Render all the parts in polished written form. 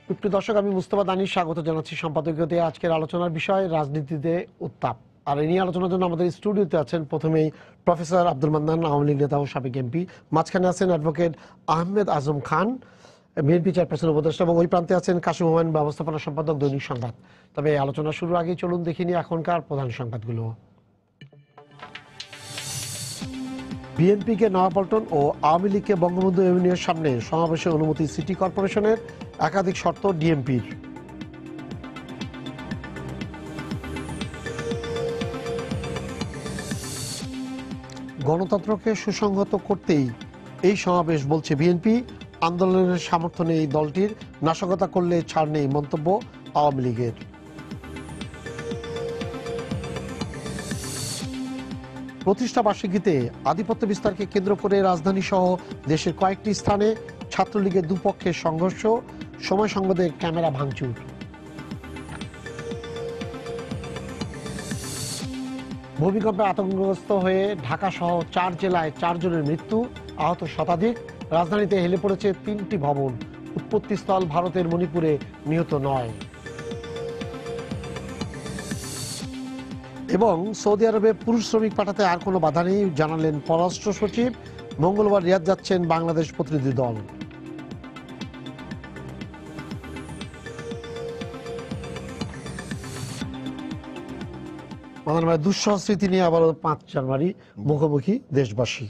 প্রিয় দর্শক, আমি মুস্তফা দানিশ স্বাগত জানাচ্ছি সম্পাদকীয়তে। আজকের আলোচনার বিষয় রাজনীতিতে উত্তাপ। আর এই নিয়ে আলোচনার জন্য আমাদের স্টুডিওতে আছেন প্রথমেই প্রফেসর আব্দুল মান্নান, আওয়ামী লীগ নেতা ও সাবেক এমপি। মাঝখানে আছেন advocate Ahmed Azam Khan, BNP chairperson উপদেষ্টা, এবং ওই প্রান্তে আছেন কাশিম হুমায়ুন, ব্যবস্থাপনা সম্পাদক, দৈনিক সংবাদ। তবে আলোচনা শুরুর আগেই চলুন দেখিনি এখনকার প্রধান সংবাদগুলো। বিএনপিকে নয়াপল্টন ও আওয়ামী লীগকে বঙ্গবন্ধু এভিনিউর সামনে সমাবেশের অনুমতি সিটি কর্পোরেশনের, একাধিক শর্ত ডিএমপির। গণতন্ত্রকে সুসংহত করতেই এই সমাবেশ বলছে বিএনপি। আন্দোলনের সামর্থ্য নেই দলটির, নাশকতা করলে ছাড় নেই মন্তব্য আওয়ামী লীগের। প্রতিষ্ঠা বার্ষিকীতে আধিপত্য বিস্তারকে কেন্দ্র করে রাজধানী সহ দেশের কয়েকটি স্থানে ছাত্রলীগের দুপক্ষের সংঘর্ষ, সময় সংবাদে ক্যামেরা ভাঙচুর। ভূমিকম্পে আতঙ্কগ্রস্ত হয়ে ঢাকা সহ 4 জেলায় 4 জনের মৃত্যু, আহত শতাধিক। রাজধানীতে হেলে পড়েছে 3টি ভবন, উৎপত্তিস্থল ভারতের মণিপুরে, নিহত 9। এবং সৌদি আরবে পুরুষ শ্রমিক পাঠাতে আর কোনো বাধা নেই জানালেন পররাষ্ট্র সচিব। মঙ্গলবার রিয়াদ যাচ্ছেন বাংলাদেশ প্রতিনিধি দল। দুঃসহ স্মৃতি নিয়ে আবারও 5 জানুয়ারি মুখোমুখি দেশবাসী।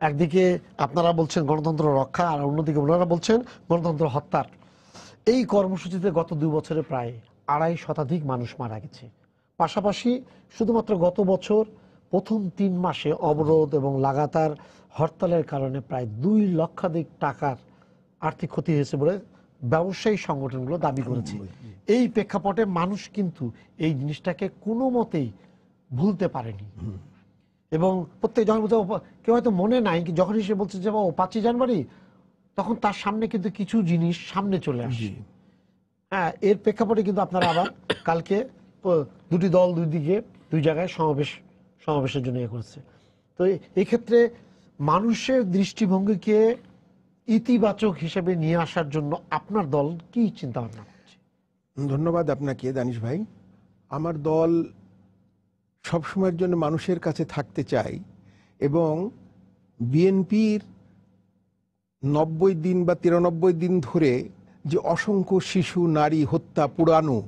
একদিকে আপনারা বলছেন গণতন্ত্র রক্ষা, আর অন্যদিকে ওনারা বলছেন গণতন্ত্র হত্যার। এই কর্মসূচিতে গত 2 বছরে প্রায় 2.5 শতাধিক মানুষ মারা গেছে। পাশাপাশি শুধুমাত্র গত বছর প্রথম 3 মাসে অবরোধ এবং লাগাতার হরতালের কারণে প্রায় 2 লক্ষাধিক টাকার আর্থিক ক্ষতি হয়েছে বলে ব্যবসায়ী সংগঠনগুলো দাবি করেছে। এই প্রেক্ষাপটে মানুষ কিন্তু এই জিনিসটাকে কোনো মতেই ভুলতে পারেনি। এবং প্রত্যেক যখন কেউ হয়তো মনে নাই, যখনই সে বলছে যে 5 জানুয়ারি, তখন তার সামনে কিন্তু কিছু জিনিস সামনে চলে আসে। হ্যাঁ, এর প্রেক্ষাপটে কিন্তু আপনারা আবার কালকে 2টি দল 2 দিকে 2 জায়গায় সমাবেশের জন্য করেছে। তো এই ক্ষেত্রে মানুষের দৃষ্টিভঙ্গিকে ইতিবাচক হিসেবে নিয়ে আসার জন্য আপনার দল কি চিন্তা ভাবনা করছে? ধন্যবাদ আপনাকে দানিশ ভাই। আমার দল সবসময়ের জন্য মানুষের কাছে থাকতে চাই, এবং বিএনপির 90 দিন বা 93 দিন ধরে যে অসংখ্য শিশু নারী হত্যা, পোড়ানো,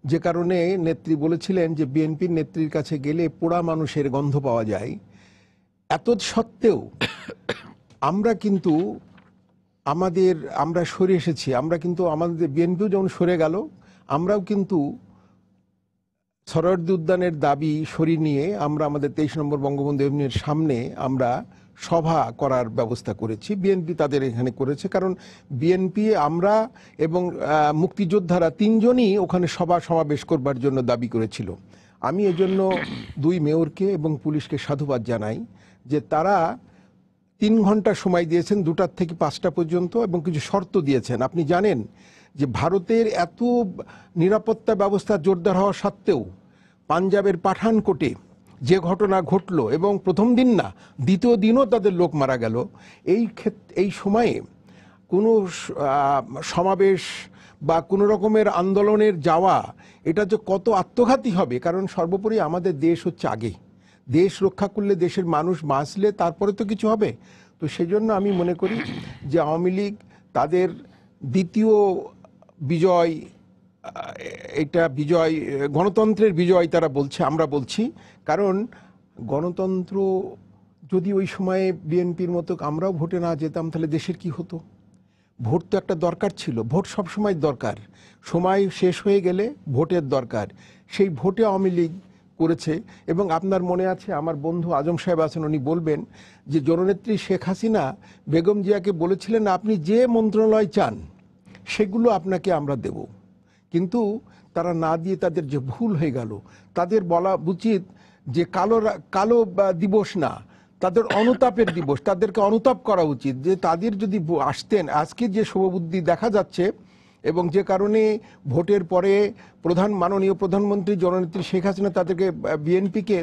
যে কারণে নেত্রী বলেছিলেন যে বিএনপির নেত্রীর কাছে গেলে পোড়া মানুষের গন্ধ পাওয়া যায়, এত সত্ত্বেও আমরা কিন্তু আমরা সরে এসেছি। আমরা কিন্তু আমাদের বিএনপিও যখন সরে গেল, আমরাও কিন্তু সরোয়ার্দী উদ্যানের দাবি সরিয়ে নিয়ে আমরা আমাদের 23 নম্বর বঙ্গবন্ধু এভিনিউর সামনে আমরা সভা করার ব্যবস্থা করেছি। বিএনপি তাদের এখানে করেছে, কারণ বিএনপি, আমরা এবং মুক্তিযোদ্ধারা 3 জনই ওখানে সমাবেশ করবার জন্য দাবি করেছিল। আমি এজন্য 2 মেয়রকে এবং পুলিশকে সাধুবাদ জানাই যে তারা 3 ঘন্টা সময় দিয়েছেন, 2টা থেকে 5টা পর্যন্ত, এবং কিছু শর্ত দিয়েছেন। আপনি জানেন যে ভারতের এত নিরাপত্তা ব্যবস্থা জোরদার হওয়া সত্ত্বেও পাঞ্জাবের পাঠানকোটে যে ঘটনা ঘটলো, এবং প্রথম দিন না, দ্বিতীয় দিনও তাদের লোক মারা গেল। এই সময়ে কোনো সমাবেশ বা কোনো রকমের আন্দোলনের যাওয়া, এটা যে কত আত্মঘাতী হবে। কারণ সর্বোপরি আমাদের দেশ হচ্ছে আগে, দেশ রক্ষা করলে, দেশের মানুষ বাঁচলে তারপরে তো কিছু হবে। তো সেজন্য আমি মনে করি যে আওয়ামী লীগ তাদের দ্বিতীয় বিজয়, এটা বিজয়, গণতন্ত্রের বিজয় তারা বলছে, আমরা বলছি। কারণ গণতন্ত্র যদি ওই সময়ে বিএনপির মতো আমরাও ভোটে না যেতাম, তাহলে দেশের কি হতো? ভোট তো একটা দরকার ছিল, ভোট সব সময় দরকার, সময় শেষ হয়ে গেলে ভোটের দরকার। সেই ভোটে আওয়ামী লীগ করেছে। এবং আপনার মনে আছে, আমার বন্ধু আজম সাহেব আছেন, উনি বলবেন যে জননেত্রী শেখ হাসিনা বেগম জিয়াকে বলেছিলেন আপনি যে মন্ত্রণালয় চান সেগুলো আপনাকে আমরা দেব। কিন্তু তারা না দিয়ে তাদের যে ভুল হয়ে গেল, তাদের বলা উচিত যে কালো দিবস না, তাদের অনুতাপের দিবস, তাদেরকে অনুতাপ করা উচিত। যে তাদের যদি আসতেন, আজকে যে শুভবুদ্ধি দেখা যাচ্ছে, এবং যে কারণে ভোটের পরে মাননীয় প্রধানমন্ত্রী জননেত্রী শেখ হাসিনা তাদেরকে, বিএনপিকে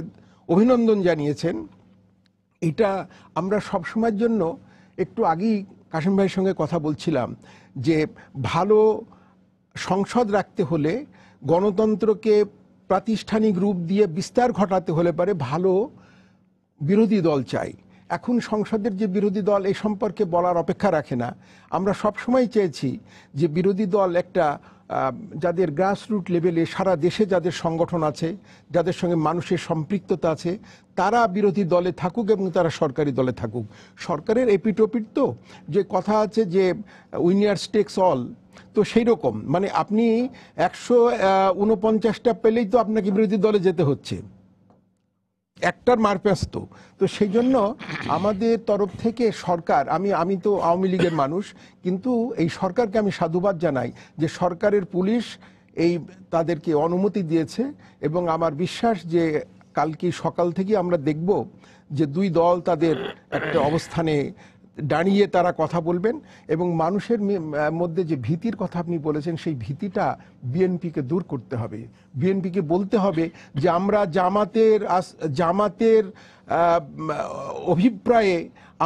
অভিনন্দন জানিয়েছেন, এটা আমরা সবসময়ের জন্য একটু আগেই কাশিম ভাইয়ের সঙ্গে কথা বলছিলাম যে ভালো সংসদ রাখতে হলে গণতন্ত্রকে প্রাতিষ্ঠানিক রূপ দিয়ে বিস্তার ঘটাতে হলে পারে ভালো বিরোধী দল চাই। এখন সংসদের যে বিরোধী দল এই সম্পর্কে বলার অপেক্ষা রাখে না। আমরা সবসময় চেয়েছি যে বিরোধী দল একটা যাদের গ্রাসরুট লেভেলে সারা দেশে যাদের সংগঠন আছে, যাদের সঙ্গে মানুষের সম্পৃক্ততা আছে, তারা বিরোধী দলে থাকুক এবং তারা সরকারি দলে থাকুক। সরকারের এপিটোপিট তো যে কথা আছে যে উইনার্স টেকস অল, তো সেই রকম মানে আপনি 149টা পেলেই তো আপনাকে বিরোধী দলে যেতে হচ্ছে, একটার মারপ্যাস্ত। তো সেই জন্য আমাদের তরফ থেকে সরকার, আমি তো আওয়ামী লীগের মানুষ, কিন্তু এই সরকারকে আমি সাধুবাদ জানাই যে সরকারের পুলিশ এই তাদেরকে অনুমতি দিয়েছে এবং আমার বিশ্বাস যে কালকে সকাল থেকে আমরা দেখব যে দুই দল তাদের একটা অবস্থানে দাঁড়িয়ে তারা কথা বলবেন এবং মানুষের মধ্যে যে ভীতির কথা আপনি বলেছেন সেই ভীতিটা বিএনপিকে দূর করতে হবে। বিএনপিকে বলতে হবে যে আমরা জামাতের অভিপ্রায়ে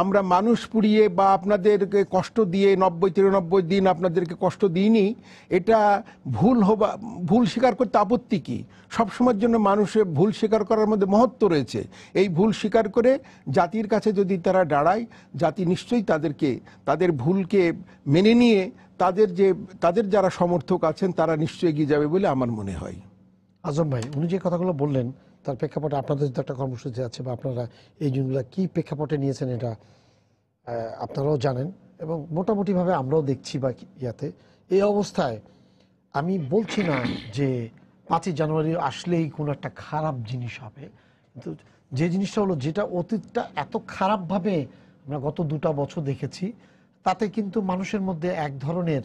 আমরা মানুষ পুড়িয়ে বা আপনাদেরকে কষ্ট দিয়ে 90-93 দিন আপনাদেরকে কষ্ট দিইনি, এটা ভুল স্বীকার করতে আপত্তি কি? সবসময়ের জন্য মানুষের ভুল স্বীকার করার মধ্যে মহত্ব রয়েছে। এই ভুল স্বীকার করে জাতির কাছে যদি তারা দাঁড়ায়, জাতি নিশ্চয়ই তাদের ভুলকে মেনে নিয়ে তাদের যারা সমর্থক আছেন তারা নিশ্চয়ই এগিয়ে যাবে বলে আমার মনে হয়। আজম ভাই, উনি যে কথাগুলো বললেন তার প্রেক্ষাপটে আপনাদের তো একটা কর্মসূচি আছে বা আপনারা এই জিনিসগুলো কি প্রেক্ষাপটে নিয়েছেন এটা আপনারাও জানেন এবং মোটামুটিভাবে আমরাও দেখছি বা ইয়াতে। এই অবস্থায় আমি বলছি না যে 5ই জানুয়ারি আসলেই কোনো একটা খারাপ জিনিস হবে, কিন্তু যে জিনিসটা হলো যেটা অতীতটা এত খারাপভাবে আমরা গত 2টা বছর দেখেছি, তাতে কিন্তু মানুষের মধ্যে এক ধরনের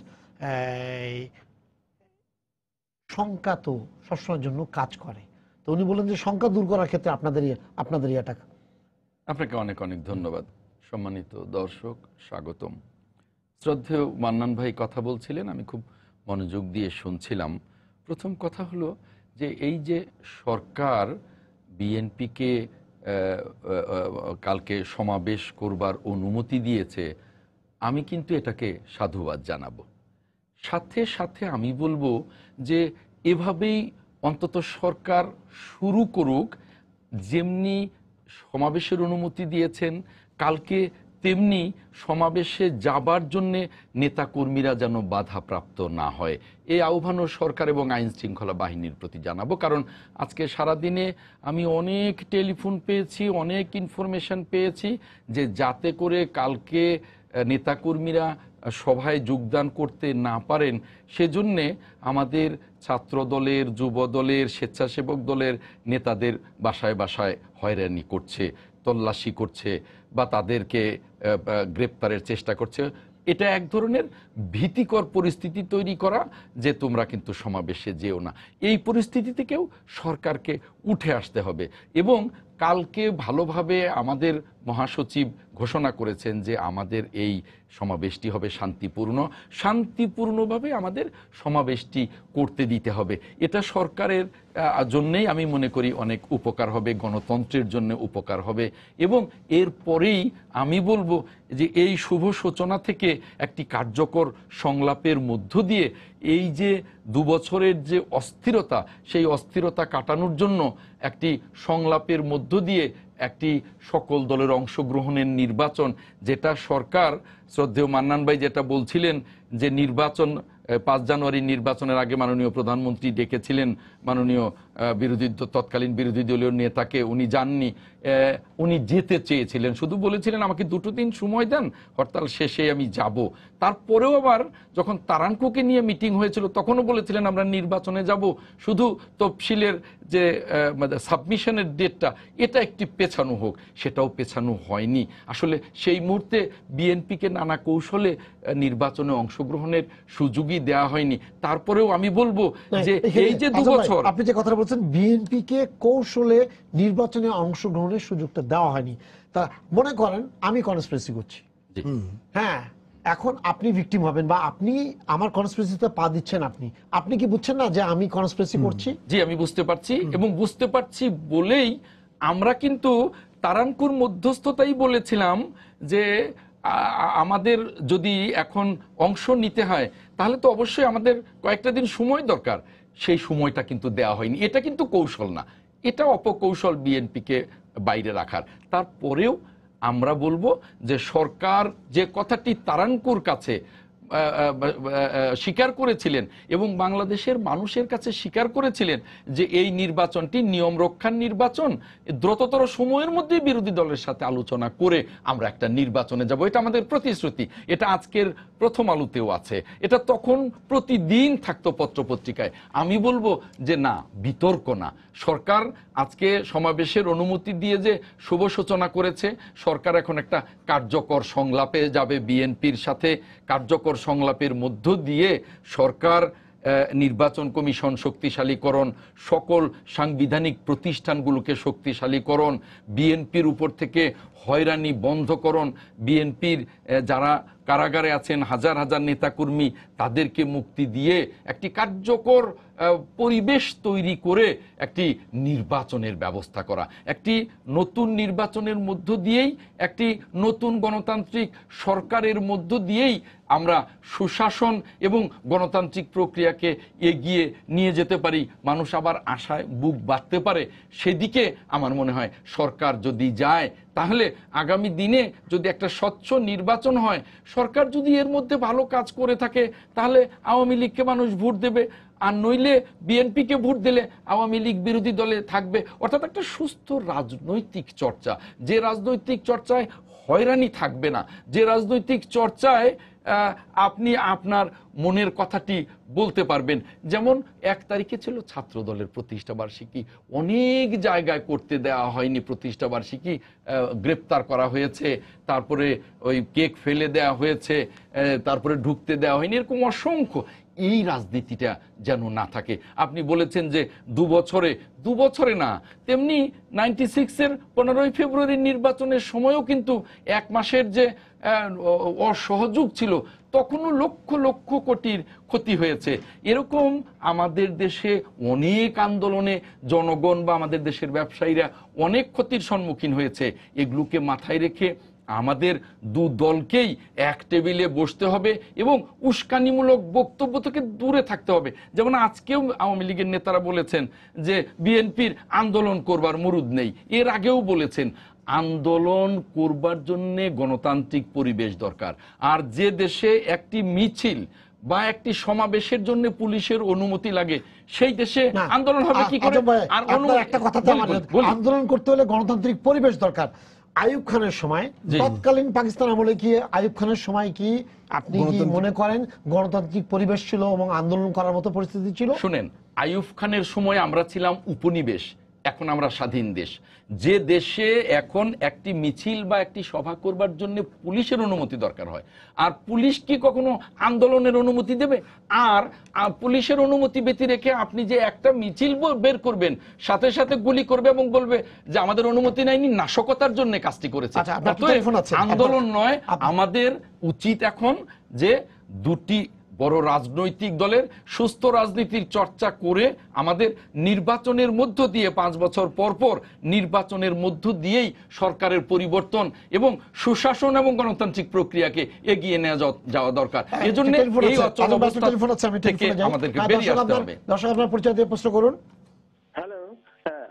শঙ্কা তো সবসময়ের জন্য কাজ করে। তো উনি বলেন যে শঙ্কা দূর করার ক্ষেত্রে আপনাদের ইয়াটা। আপনাকে অনেক অনেক ধন্যবাদ। সম্মানিত দর্শক, স্বাগতম। শ্রদ্ধেয় মান্নান ভাই কথা বলছিলেন, আমি খুব মনোযোগ দিয়ে শুনছিলাম। প্রথম কথা হলো যে এই যে সরকার বিএনপিকে কালকে সমাবেশ করবার অনুমতি দিয়েছে, আমি কিন্তু এটাকে সাধুবাদ জানাবো। সাথে সাথে আমি বলবো যে এভাবেই অন্তত সরকার শুরু করুক। যেমনি সমাবেশের অনুমতি দিয়েছেন কালকে, তেমনি সমাবেশে যাবার জন্যে নেতাকর্মীরা যেন বাধাপ্রাপ্ত না হয়, এই আহ্বানও সরকার এবং আইন শৃঙ্খলা বাহিনীর প্রতি জানাবো। কারণ আজকে সারাদিনে আমি অনেক টেলিফোন পেয়েছি, অনেক ইনফরমেশন পেয়েছি যে যাতে করে কালকে নেতাকর্মীরা সভায় যোগদান করতে না পারেন, সেজন্যে আমাদের ছাত্র দলের, যুব দলের, স্বেচ্ছাসেবক দলের নেতাদের বাসায় বাসায় হয়রানি করছে, তল্লাশি করছে বা তাদেরকে গ্রেপ্তারের চেষ্টা করছে। এটা এক ধরনের ভীতিকর পরিস্থিতি তৈরি করা যে তোমরা কিন্তু সমাবেশে যেও না। এই পরিস্থিতি থেকেও সরকারকে উঠে আসতে হবে এবং কালকে ভালোভাবে আমাদের মহাসচিব ঘোষণা করেছেন যে আমাদের এই সমাবেশটি হবে শান্তিপূর্ণভাবে আমাদের সমাবেশটি করতে দিতে হবে। এটা সরকারের জন্যেই আমি মনে করি অনেক উপকার হবে, গণতন্ত্রের জন্য উপকার হবে। এবং এরপরেই আমি বলবো যে এই শুভ সূচনা থেকে একটি কার্যকর সংলাপের মধ্য দিয়ে এই যে 2 বছরের যে অস্থিরতা, সেই অস্থিরতা কাটানোর জন্য একটি সংলাপের মধ্য দিয়ে একটি সকল দলের অংশগ্রহণের নির্বাচন, যেটা সরকার, শ্রদ্ধেয় মান্নান ভাই যেটা বলছিলেন যে নির্বাচন 5 জানুয়ারি নির্বাচনের আগে মাননীয় প্রধানমন্ত্রী ডেকেছিলেন মাননীয় তৎকালীন বিরোধী দলীয় নেতাকে, উনি যাননি। উনি যেতে চেয়েছিলেন, শুধু বলেছিলেন আমাকে 2 দিন সময় দেন, হরতাল শেষে আমি যাব। তারপরেও আবার যখন তারানকোকে নিয়ে মিটিং হয়েছিল তখনও বলেছিলেন আমরা নির্বাচনে যাব, শুধু তফসিলের যে সাবমিশনের ডেটটা এটা একটি পেছানো হোক, সেটাও পেছানো হয়নি। আসলে সেই মুহূর্তে বিএনপিকে নানা কৌশলে নির্বাচনে অংশগ্রহণের সুযোগই দেওয়া হয়নি। তারপরেও আমি বলবো যে এই যে 2 বছর, আপনি যে কথা বলছেন বিএনপিকে কৌশলে নির্বাচনে অংশগ্রহণের সুযোগটা দেওয়া হয়নি, তা মনে করেন আমি কনস্পিরেসি করছি, হ্যাঁ, এখন আপনি ভিকটিম হবেন বা আপনি আমার কনস্পিরেসিতে পা দিচ্ছেন, আপনি কি বুঝছেন না যে আমি কনস্পিরেসি করছি? জি, আমি বুঝতে পারছি এবং বুঝতে পারছি বলেই আমরা কিন্তু তারানকুর মধ্যস্থতাই বলেছিলাম যে আমাদের যদি এখন অংশ নিতে হয় তাহলে তো অবশ্যই আমাদের কয়েকটা দিন সময় দরকার। সেই সময়টা কিন্তু দেওয়া হয়নি। এটা কিন্তু কৌশল না, এটা অপকৌশল বিএনপিকে বাইরে রাখার। তারপরেও আমরা বলবো যে সরকার যে কথাটি তারানকুর কাছে স্বীকার করেছিলেন এবং বাংলাদেশের মানুষের কাছে স্বীকার করেছিলেন যে এই নির্বাচনটি নিয়ম রক্ষার নির্বাচন, দ্রুততর সময়ের মধ্যে বিরোধী দলের সাথে আলোচনা করে আমরা একটা নির্বাচনে যাব, এটা আমাদের প্রতিশ্রুতি। এটা আজকের প্রথম আলোতেও আছে, এটা তখন প্রতিদিন থাকতো পত্রপত্রিকায়। আমি বলবো যে না, বিতর্ক না। সরকার আজকে সমাবেশের অনুমতি দিয়ে যে শুভ সূচনা করেছে, সরকার এখন একটা কার্যকর সংলাপে যাবে বিএনপির সাথে। কার্যকর সংলাপের মধ্য দিয়ে সরকার নির্বাচন কমিশন শক্তিশালীকরণ, সকল সাংবিধানিক প্রতিষ্ঠানগুলোকে শক্তিশালীকরণ, বিএনপির উপর থেকে হয়রানি বন্ধকরণ, বিএনপির যারা কারাগারে আছেন হাজার হাজার নেতাকর্মী তাদেরকে মুক্তি দিয়ে একটি কার্যকর পরিবেশ তৈরি করে একটি নির্বাচনের ব্যবস্থা করা, একটি নতুন নির্বাচনের মধ্য দিয়েই, একটি নতুন গণতান্ত্রিক সরকারের মধ্য দিয়েই আমরা সুশাসন এবং গণতান্ত্রিক প্রক্রিয়াকে এগিয়ে নিয়ে যেতে পারি, মানুষ আবার আশায় বুক বাঁধতে পারে। সেদিকে আমার মনে হয় সরকার যদি যায় তাহলে আগামী দিনে যদি একটা স্বচ্ছ নির্বাচন হয়, সরকার যদি এর মধ্যে ভালো কাজ করে থাকে তাহলে আওয়ামী লীগকে মানুষ ভোট দেবে, আর নইলে বিএনপিকে ভোট দিলে আওয়ামী লীগ বিরোধী দলে থাকবে। অর্থাৎ একটা সুস্থ রাজনৈতিক চর্চা, যে রাজনৈতিক চর্চায় হয়রানি থাকবে না, যে রাজনৈতিক চর্চায় আপনি আপনার মনের কথাটি বলতে পারবেন। যেমন 1 তারিখে ছিল ছাত্র দলের প্রতিষ্ঠা বার্ষিকী, অনেক জায়গায় করতে দেওয়া হয়নি প্রতিষ্ঠা বার্ষিকী, গ্রেপ্তার করা হয়েছে, তারপরে ওই কেক ফেলে দেওয়া হয়েছে, তারপরে ঢুকতে দেওয়া হয়নি, এরকম অসংখ্য। এই রাজনীতিটা যেন না থাকে। আপনি বলেছেন যে 2 বছরে না, তেমনি 96-এর 15ই ফেব্রুয়ারি নির্বাচনের সময়ও কিন্তু 1 মাসের যে অসহযোগ ছিল, তখনও লক্ষ লক্ষ কোটির ক্ষতি হয়েছে। এরকম আমাদের দেশে অনেক আন্দোলনে জনগণ বা আমাদের দেশের ব্যবসায়ীরা অনেক ক্ষতির সম্মুখীন হয়েছে। এগুলোকে মাথায় রেখে আমাদের দলকেই এক টেবিলে বসতে হবে এবং উস্কানিমূলক বক্তব্য থেকে দূরে থাকতে হবে। যেমন আজকেও আওয়ামী লীগের নেতারা বলেছেন যে বিএনপির আন্দোলন করবার মুরুদ নেই, এর আগেও বলেছেন। আন্দোলন করবার জন্য গণতান্ত্রিক পরিবেশ দরকার। আর যে দেশে একটি মিছিল বা একটি সমাবেশের জন্য পুলিশের অনুমতি লাগে, সেই দেশে আন্দোলন হবে কি করে? আর একটা কথাতে আন্দোলন করতে হলে গণতান্ত্রিক পরিবেশ দরকার। আইয়ুব খানের সময়, তৎকালীন পাকিস্তান আমলে কি আইয়ুব খানের সময় কি আপনি কি মনে করেন গণতান্ত্রিক পরিবেশ ছিল এবং আন্দোলন করার মতো পরিস্থিতি ছিল? শুনেন, আইয়ুব খানের সময় আমরা ছিলাম উপনিবেশ, এখন আমরা স্বাধীন দেশ। যে দেশে এখন একটি মিছিল বা একটি সভা করবার জন্য পুলিশের অনুমতি দরকার হয়, আর পুলিশ কি কখনো আন্দোলনের অনুমতি দেবে? আর পুলিশের অনুমতি ব্যতি রেখে আপনি যে একটা মিছিল বের করবেন, সাথে সাথে গুলি করবে এবং বলবে যে আমাদের অনুমতি নেয়নি, নাশকতার জন্য কাজটি করেছে। আন্দোলন নয়, আমাদের উচিত এখন যে দুটি বড় রাজনৈতিক দলের সুস্থ রাজনীতির চর্চা করে আমাদের নির্বাচনের মধ্য দিয়ে 5 বছর পর পর নির্বাচনের মধ্য দিয়েই সরকারের পরিবর্তন এবং সুশাসন এবং গণতান্ত্রিক প্রক্রিয়াকে এগিয়ে নিয়ে যাওয়া দরকার। এজন্য এই অচলাবস্থা থেকে আমাদেরকে বেরিয়ে আসতে হবে। দর্শক, আপনার পরিচয় দিয়ে প্রশ্ন করুন। হ্যালো,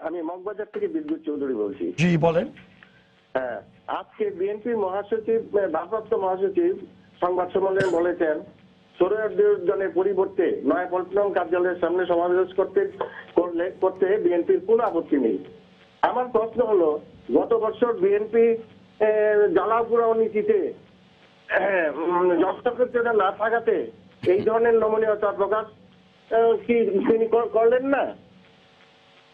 আমি মগবাজার থেকে বিদ্যুৎ চৌধুরী বলছি। জি বলেন। হ্যাঁ, আজকে বিএনপি মহাসচিব, ভারপ্রাপ্ত মহাসচিব সংবাদ সম্মেলনে বলেছেন ষড়যন্ত্রের পরিবর্তে নয়াপল্টন কার্যালয়ের সামনে সমাবেশ করতে বিএনপির কোনো আপত্তি নেই। আমার প্রশ্ন হলো, গত বছর বিএনপি জ্বালাও নীতিতে জনসংখ্যা না থাকাতে এই ধরনের নমনীয়তা প্রকাশ কি তিনি করলেন না?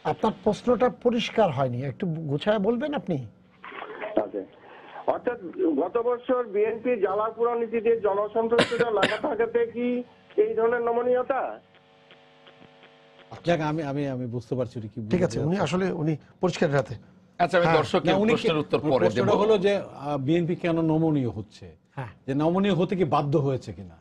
আপনার প্রশ্নটা পরিষ্কার হয়নি, একটু গুছায় বলবেন আপনি? আচ্ছা, অর্থাৎ গত বছর বিএনপি জ্বালাও নীতিতে জনসংখ্যা না থাকাতে কি এই ধরনের নমনীয়তা? আমি বুঝতে পারছি কি। ঠিক আছে, উনি আসলে পরিষ্কার রাতে। আচ্ছা, আমি দর্শকের প্রশ্নের উত্তর পরে দেব। প্রশ্নটা হলো যে বিএনপি কেন নমনীয় হচ্ছে, যে নমনীয় হতে কি বাধ্য হয়েছে কিনা,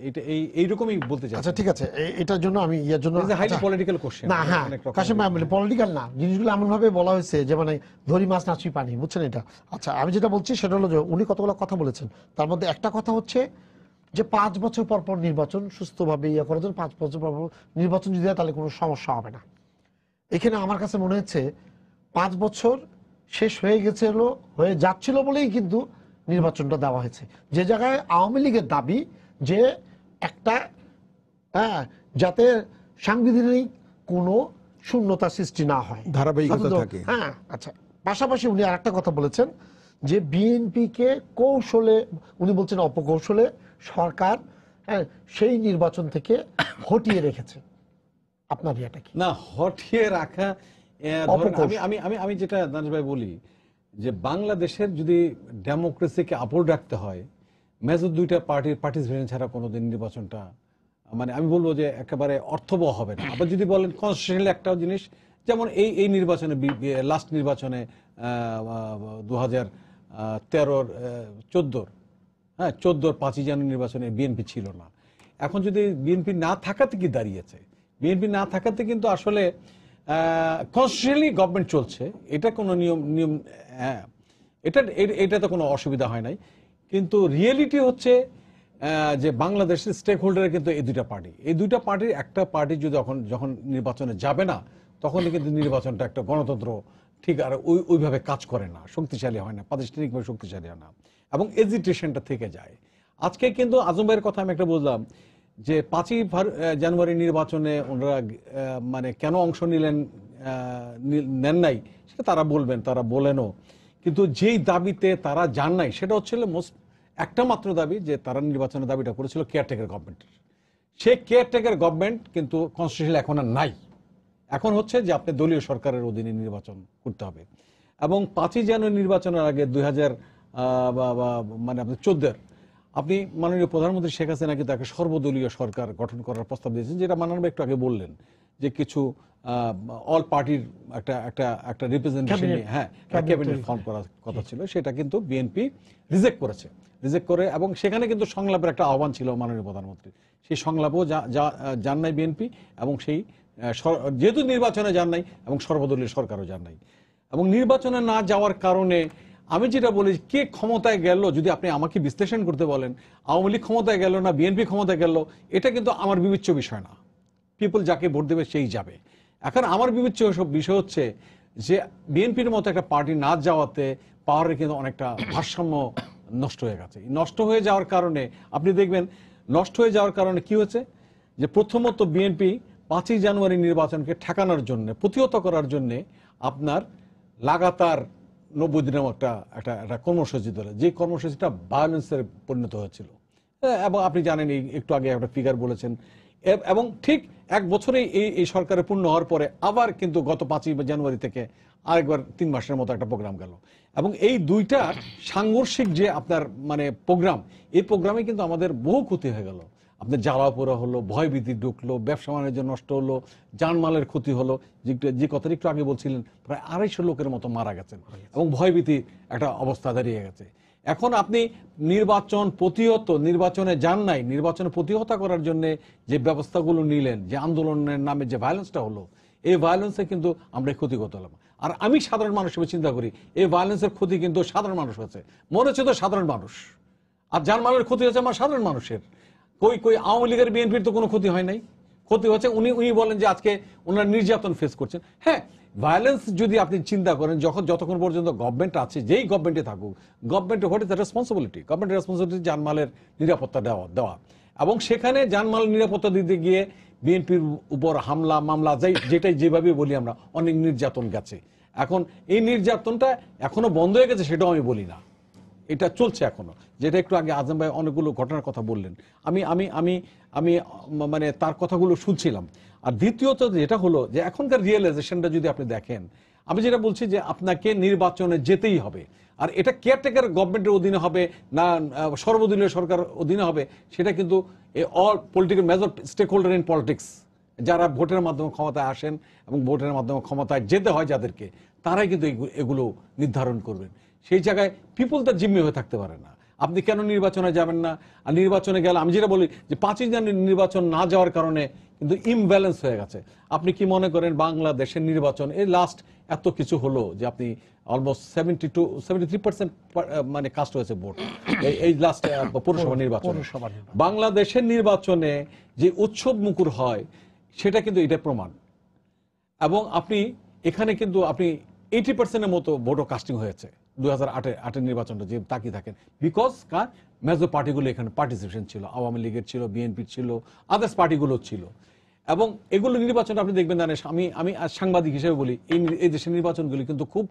এটা এইরকমই বলতে চাই। আচ্ছা ঠিক আছে, এটার জন্য আমি ইয়ার জন্য হাইলি পলিটিক্যাল কোশ্চেন না, হ্যাঁ কাশিম ভাই বলি পলিটিক্যাল না, জিনিসগুলো এমন ভাবে বলা হয়েছে যে মানে ধরি মাছ নাচি পানি, বুঝছেন এটা। আচ্ছা আমি যেটা বলছি সেটা হলো যে উনি কতগুলো কথা বলেছেন, তার মধ্যে একটা কথা হচ্ছে যে 5 বছর পর পর নির্বাচন সুস্থভাবে ইয়ে করার জন্য 5 বছর পর পর নির্বাচন যদি হয় তাহলে কোনো সমস্যা হবে না। এখানে আমার কাছে মনে হচ্ছে 5 বছর শেষ হয়ে গেছে হয়ে যাচ্ছিল বলেই কিন্তু নির্বাচনটা দেওয়া হয়েছে। যে জায়গায় আওয়ামী লীগের দাবি যে একটা যাতে সাংবিধানিক কোনো শূন্যতা সৃষ্টি না হয়, ধারাবাহিকতা থাকে। হ্যাঁ আচ্ছা, পাশাপাশি উনি আরেকটা কথা বলেছেন যে বিএনপিকে কৌশলে, উনি বলছেন অপকৌশলে সরকার সেই নির্বাচন থেকে হটিয়ে রেখেছে। আপনার ইয়েটা কি? না, হটিয়ে রাখা আমি আমি আমি আমি যেটা দানেশ ভাই বলি যে বাংলাদেশের যদি ডেমোক্রেসিকে আপহোল্ড রাখতে হয়, মেজর দুইটা পার্টির পার্টিসিপেশন ছাড়া কোনোদিন নির্বাচনটা মানে আমি বলবো যে একেবারে অর্থবহ হবে না। আবার যদি বলেন কনস্টিটিউশনাল একটা জিনিস, যেমন এই নির্বাচনে লাস্ট নির্বাচনে 2013-14 14 5ই জানুয়ারি নির্বাচনে বিএনপি ছিল না। এখন যদি বিএনপি না থাকাতে কি দাঁড়িয়েছে, বিএনপি না থাকাতে কিন্তু আসলে কনস্টিটিউশনালি গভর্নমেন্ট চলছে, এটা কোনো নিয়ম এটা তো কোনো অসুবিধা হয় নাই। কিন্তু রিয়েলিটি হচ্ছে যে বাংলাদেশের স্টেক হোল্ডার কিন্তু এই দুইটা পার্টির একটা পার্টি যদি যখন নির্বাচনে যাবে না, তখনই কিন্তু নির্বাচনটা একটা গণতন্ত্র ঠিক আর ওইভাবে কাজ করে না, শক্তিশালী হয় না, প্রাতিষ্ঠানিকভাবে শক্তিশালী হয় না, এবং এজিটেশনটা থেকে যায়। আজকে কিন্তু আজম ভাইয়ের কথা আমি একটা বললাম যে 5ই জানুয়ারি নির্বাচনে ওনারা মানে কেন অংশ নেন নাই সেটা তারা বলবেন, তারা বলেনও, কিন্তু যেই দাবিতে তারা যান নাই সেটা হচ্ছিল একটা মাত্র দাবি, যে তারা নির্বাচনের দাবিটা করেছিল কেয়ারটেকার গভর্নমেন্টের। সেই কেয়ারটেকার গভর্নমেন্ট কিন্তু কনস্টিটিউশন এখন আর নাই। এখন হচ্ছে যে আপনি দলীয় সরকারের অধীনে নির্বাচন করতে হবে। এবং 5ই জানুয়ারি নির্বাচনের আগে 2000 মানে আপনি 14 আপনি মাননীয় প্রধানমন্ত্রী শেখ হাসিনা কিন্তু একটা সর্বদলীয় সরকার গঠন করার প্রস্তাব দিয়েছেন, যেটা মাননীয় একটু আগে বললেন যে কিছু অল পার্টির একটা রিপ্রেজেন্টেশন নিয়ে ক্যাবিনেট ফর্ম করার কথা ছিল, সেটা কিন্তু বিএনপি রিজেক্ট করে, এবং সেখানে কিন্তু সংলাপের একটা আহ্বান ছিল মাননীয় প্রধানমন্ত্রী, সেই সংলাপও যান নাই বিএনপি, এবং সেই যেহেতু নির্বাচনে যান নাই এবং সর্বদলীয় সরকারও যান নাই। এবং নির্বাচনে না যাওয়ার কারণে আমি যেটা বলি, কে ক্ষমতায় গেল যদি আপনি আমাকে বিশ্লেষণ করতে বলেন, আওয়ামী লীগ ক্ষমতায় গেল না বিএনপি ক্ষমতায় গেল, এটা কিন্তু আমার বিবেচ্য বিষয় না। পিপল যাকে ভোট দেবে সেই যাবে। এখন আমার বিবেচ্য বিষয় হচ্ছে যে বিএনপির মতো একটা পার্টি না যাওয়াতে পাওয়ারের কিন্তু অনেকটা ভারসাম্য নষ্ট হয়ে গেছে। নষ্ট হয়ে যাওয়ার কারণে আপনি দেখবেন, নষ্ট হয়ে যাওয়ার কারণে কি হচ্ছে যে প্রথমত বিএনপি 5ই জানুয়ারি নির্বাচনকে ঠেকানোর জন্য, প্রতিহত করার জন্য আপনার লাগাতার 90 দিনের একটা কর্মসূচি ধরে, যে কর্মসূচিটা ভায়োলেন্সের পরিণত হয়েছিল। এবং আপনি জানেন একটু আগে একটা ফিগার বলেছেন, এবং ঠিক 1 বছরে এই সরকারের পূর্ণ হওয়ার পরে আবার কিন্তু গত 5ই জানুয়ারি থেকে আরেকবার 3 মাসের মতো একটা প্রোগ্রাম গেল। এবং এই দুইটা সাংঘর্ষিক যে আপনার মানে প্রোগ্রাম, এই প্রোগ্রামে কিন্তু আমাদের বহু ক্ষতি হয়ে গেল। আপনার জ্বালাপোড়া হলো, ভয়ভীতি ঢুকলো, ব্যবসা বাণিজ্য নষ্ট হলো, জানমালের ক্ষতি হলো, যে কথাটা একটু আগে বলছিলেন, প্রায় 250 লোকের মতো মারা গেছেন, এবং ভয়ভীতি একটা অবস্থা দাঁড়িয়ে গেছে। এখন আপনি নির্বাচনে যান নাই, নির্বাচনে প্রতিহত করার জন্য যে ব্যবস্থাগুলো নিলেন, যে আন্দোলনের নামে যে ভায়োলেন্সটা হলো, এই ভায়োলেন্সে কিন্তু আমরা ক্ষতিগত হলাম। আর আমি সাধারণ মানুষ হিসেবে চিন্তা করি, এই ভায়োলেন্সের ক্ষতি কিন্তু সাধারণ মানুষ হচ্ছে, মনে হচ্ছে তো সাধারণ মানুষ, আর জানমালের ক্ষতি হচ্ছে আমার সাধারণ মানুষের। কই আওয়ামী লীগের বিএনপির তো কোনো ক্ষতি হয় নাই, ক্ষতি হচ্ছে উনি বলেন যে আজকে ওনারা নির্যাতন ফেস করছেন। হ্যাঁ, ভায়োলেন্স যদি আপনি চিন্তা করেন, যতক্ষণ পর্যন্ত গভর্নমেন্ট আছে, যেই গভর্নমেন্টে থাকুক, গভর্নমেন্টের হোয়াট ইজ দ্য রেসপন্সিবিলিটি, গভর্নমেন্টের রেসপন্সিবিলিটি জানমালের নিরাপত্তা দেওয়া, এবং সেখানে জানমালের নিরাপত্তা দিতে গিয়ে বিএনপির উপর হামলা মামলা যেটাই যেভাবে বলি আমরা, অনেক নির্যাতন গেছে। এখন এই নির্যাতনটা এখনো বন্ধ হয়ে গেছে সেটাও আমি বলি না, এটা চলছে এখনো। যেটা একটু আগে আজম ভাই অনেকগুলো ঘটনার কথা বললেন, আমি আমি আমি আমি মানে তার কথাগুলো শুনছিলাম। আর দ্বিতীয়ত যেটা হলো যে এখনকার রিয়েলাইজেশনটা যদি আপনি দেখেন, আমি যেটা বলছি যে আপনাকে নির্বাচনে যেতেই হবে, আর এটা কেয়ারটেকার গভর্নমেন্টের অধীনে হবে না সর্বদলীয় সরকার অধীনে হবে, সেটা কিন্তু all political major stakeholder in politics, যারা ভোটের মাধ্যমে ক্ষমতায় আসেন এবং ভোটের মাধ্যমে ক্ষমতায় যেতে হয় যাদেরকে, তারাই কিন্তু এগুলো নির্ধারণ করবেন। সেই জায়গায় পিপল তার জিম্মি হয়ে থাকতে পারে না। আপনি কেন নির্বাচনে যাবেন না? আর নির্বাচনে গেলে আমি যেটা বলি যে 5ই জানুয়ারি নির্বাচন না যাওয়ার কারণে কিন্তু ইমব্যালেন্স হয়ে গেছে। আপনি কি মনে করেন বাংলাদেশের নির্বাচন এই লাস্ট এত কিছু হলো যে আপনি অলমোস্ট 73% মানে কাস্ট হয়েছে ভোট এই লাস্ট পৌরসভা নির্বাচন। বাংলাদেশের নির্বাচনে যে উৎসব মুখর হয় সেটা কিন্তু এটা প্রমাণ। এবং আপনি এখানে কিন্তু আপনি 80% মতো ভোটও কাস্টিং হয়েছে 2008-এর নির্বাচনটা যে তাকিয়ে থাকেন, বিকজ কার মেজর পার্টিগুলো এখানে পার্টিসিপেশন ছিল, আওয়ামী লীগের ছিল, বিএনপির ছিল, আদার্স পার্টিগুলো ছিল। এবং এগুলো নির্বাচন আপনি দেখবেন জানেন, আমি সাংবাদিক হিসেবে বলি এই দেশের নির্বাচনগুলি কিন্তু খুব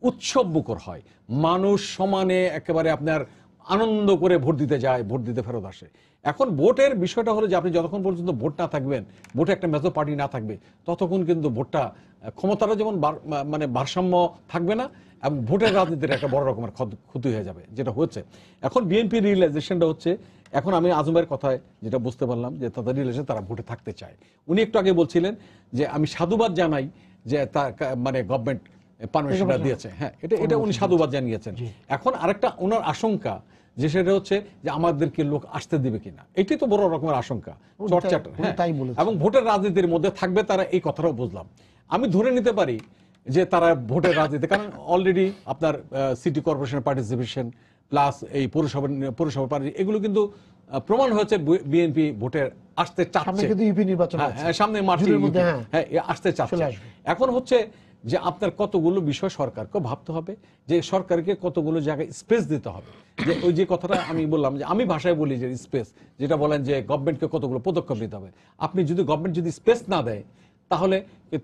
উৎসব মুখর হয়, মানুষ সমানে একেবারে আপনার আনন্দ করে ভোট দিতে যায়, ভোট দিতে ফেরত আসে। এখন ভোটের বিষয়টা হলো যে আপনি যতক্ষণ পর্যন্ত ভোট না থাকবেন, ভোটে একটা মেজর পার্টি না থাকবে, ততক্ষণ কিন্তু ভোটটা ক্ষমতাটা যেমন মানে ভারসাম্য থাকবে না, এবং ভোটের রাজনীতির একটা বড় রকমের ক্ষতি হয়ে যাবে, যেটা হচ্ছে এখন বিএনপির রিয়েলাইজেশনটা হচ্ছে। এখন আমি আজমের কথায় যেটা বুঝতে পারলাম যে তাদের রিলেশন তারা ভোটে থাকতে চায়। উনি একটু আগে বলছিলেন যে আমি সাধুবাদ জানাই যে তার মানে গভর্নমেন্ট পারমিশনটা দিয়েছে, হ্যাঁ এটা উনি সাধুবাদ জানিয়েছেন। এখন আরেকটা ওনার আশঙ্কা যে সেটা হচ্ছে যে আমাদেরকে লোক আসতে দিবে কিনা, এটাই তো বড় রকমের আশঙ্কা, চর্চাটা। হ্যাঁ, এবং ভোটের রাজনীতির মধ্যে থাকবে তারা, এই কথাটাও বুঝলাম। আমি ধরে নিতে পারি যে তারা ভোটের রাজনীতি, কারণ অলরেডি আপনার সিটি কর্পোরেশনের পার্টিসিপেশন প্লাস এই পৌরসভা পার্টি, এগুলো কিন্তু প্রমাণ হয়েছে বিএনপি ভোটের আসতে চাচ্ছে, সামনে মার্চের মধ্যে হ্যাঁ আসতে চাচ্ছে। এখন হচ্ছে যে আপনার কতগুলো বিষয় সরকারকে ভাবতে হবে, যে সরকারকে কতগুলো জায়গায় স্পেস দিতে হবে। যে ওই যে কথাটা আমি বললাম, যে আমি ভাষায় বলি যে স্পেস, যেটা বলেন যে গভর্নমেন্টকে কতগুলো পদক্ষেপ নিতে হবে। আপনি যদি গভর্নমেন্ট যদি স্পেস না দেয়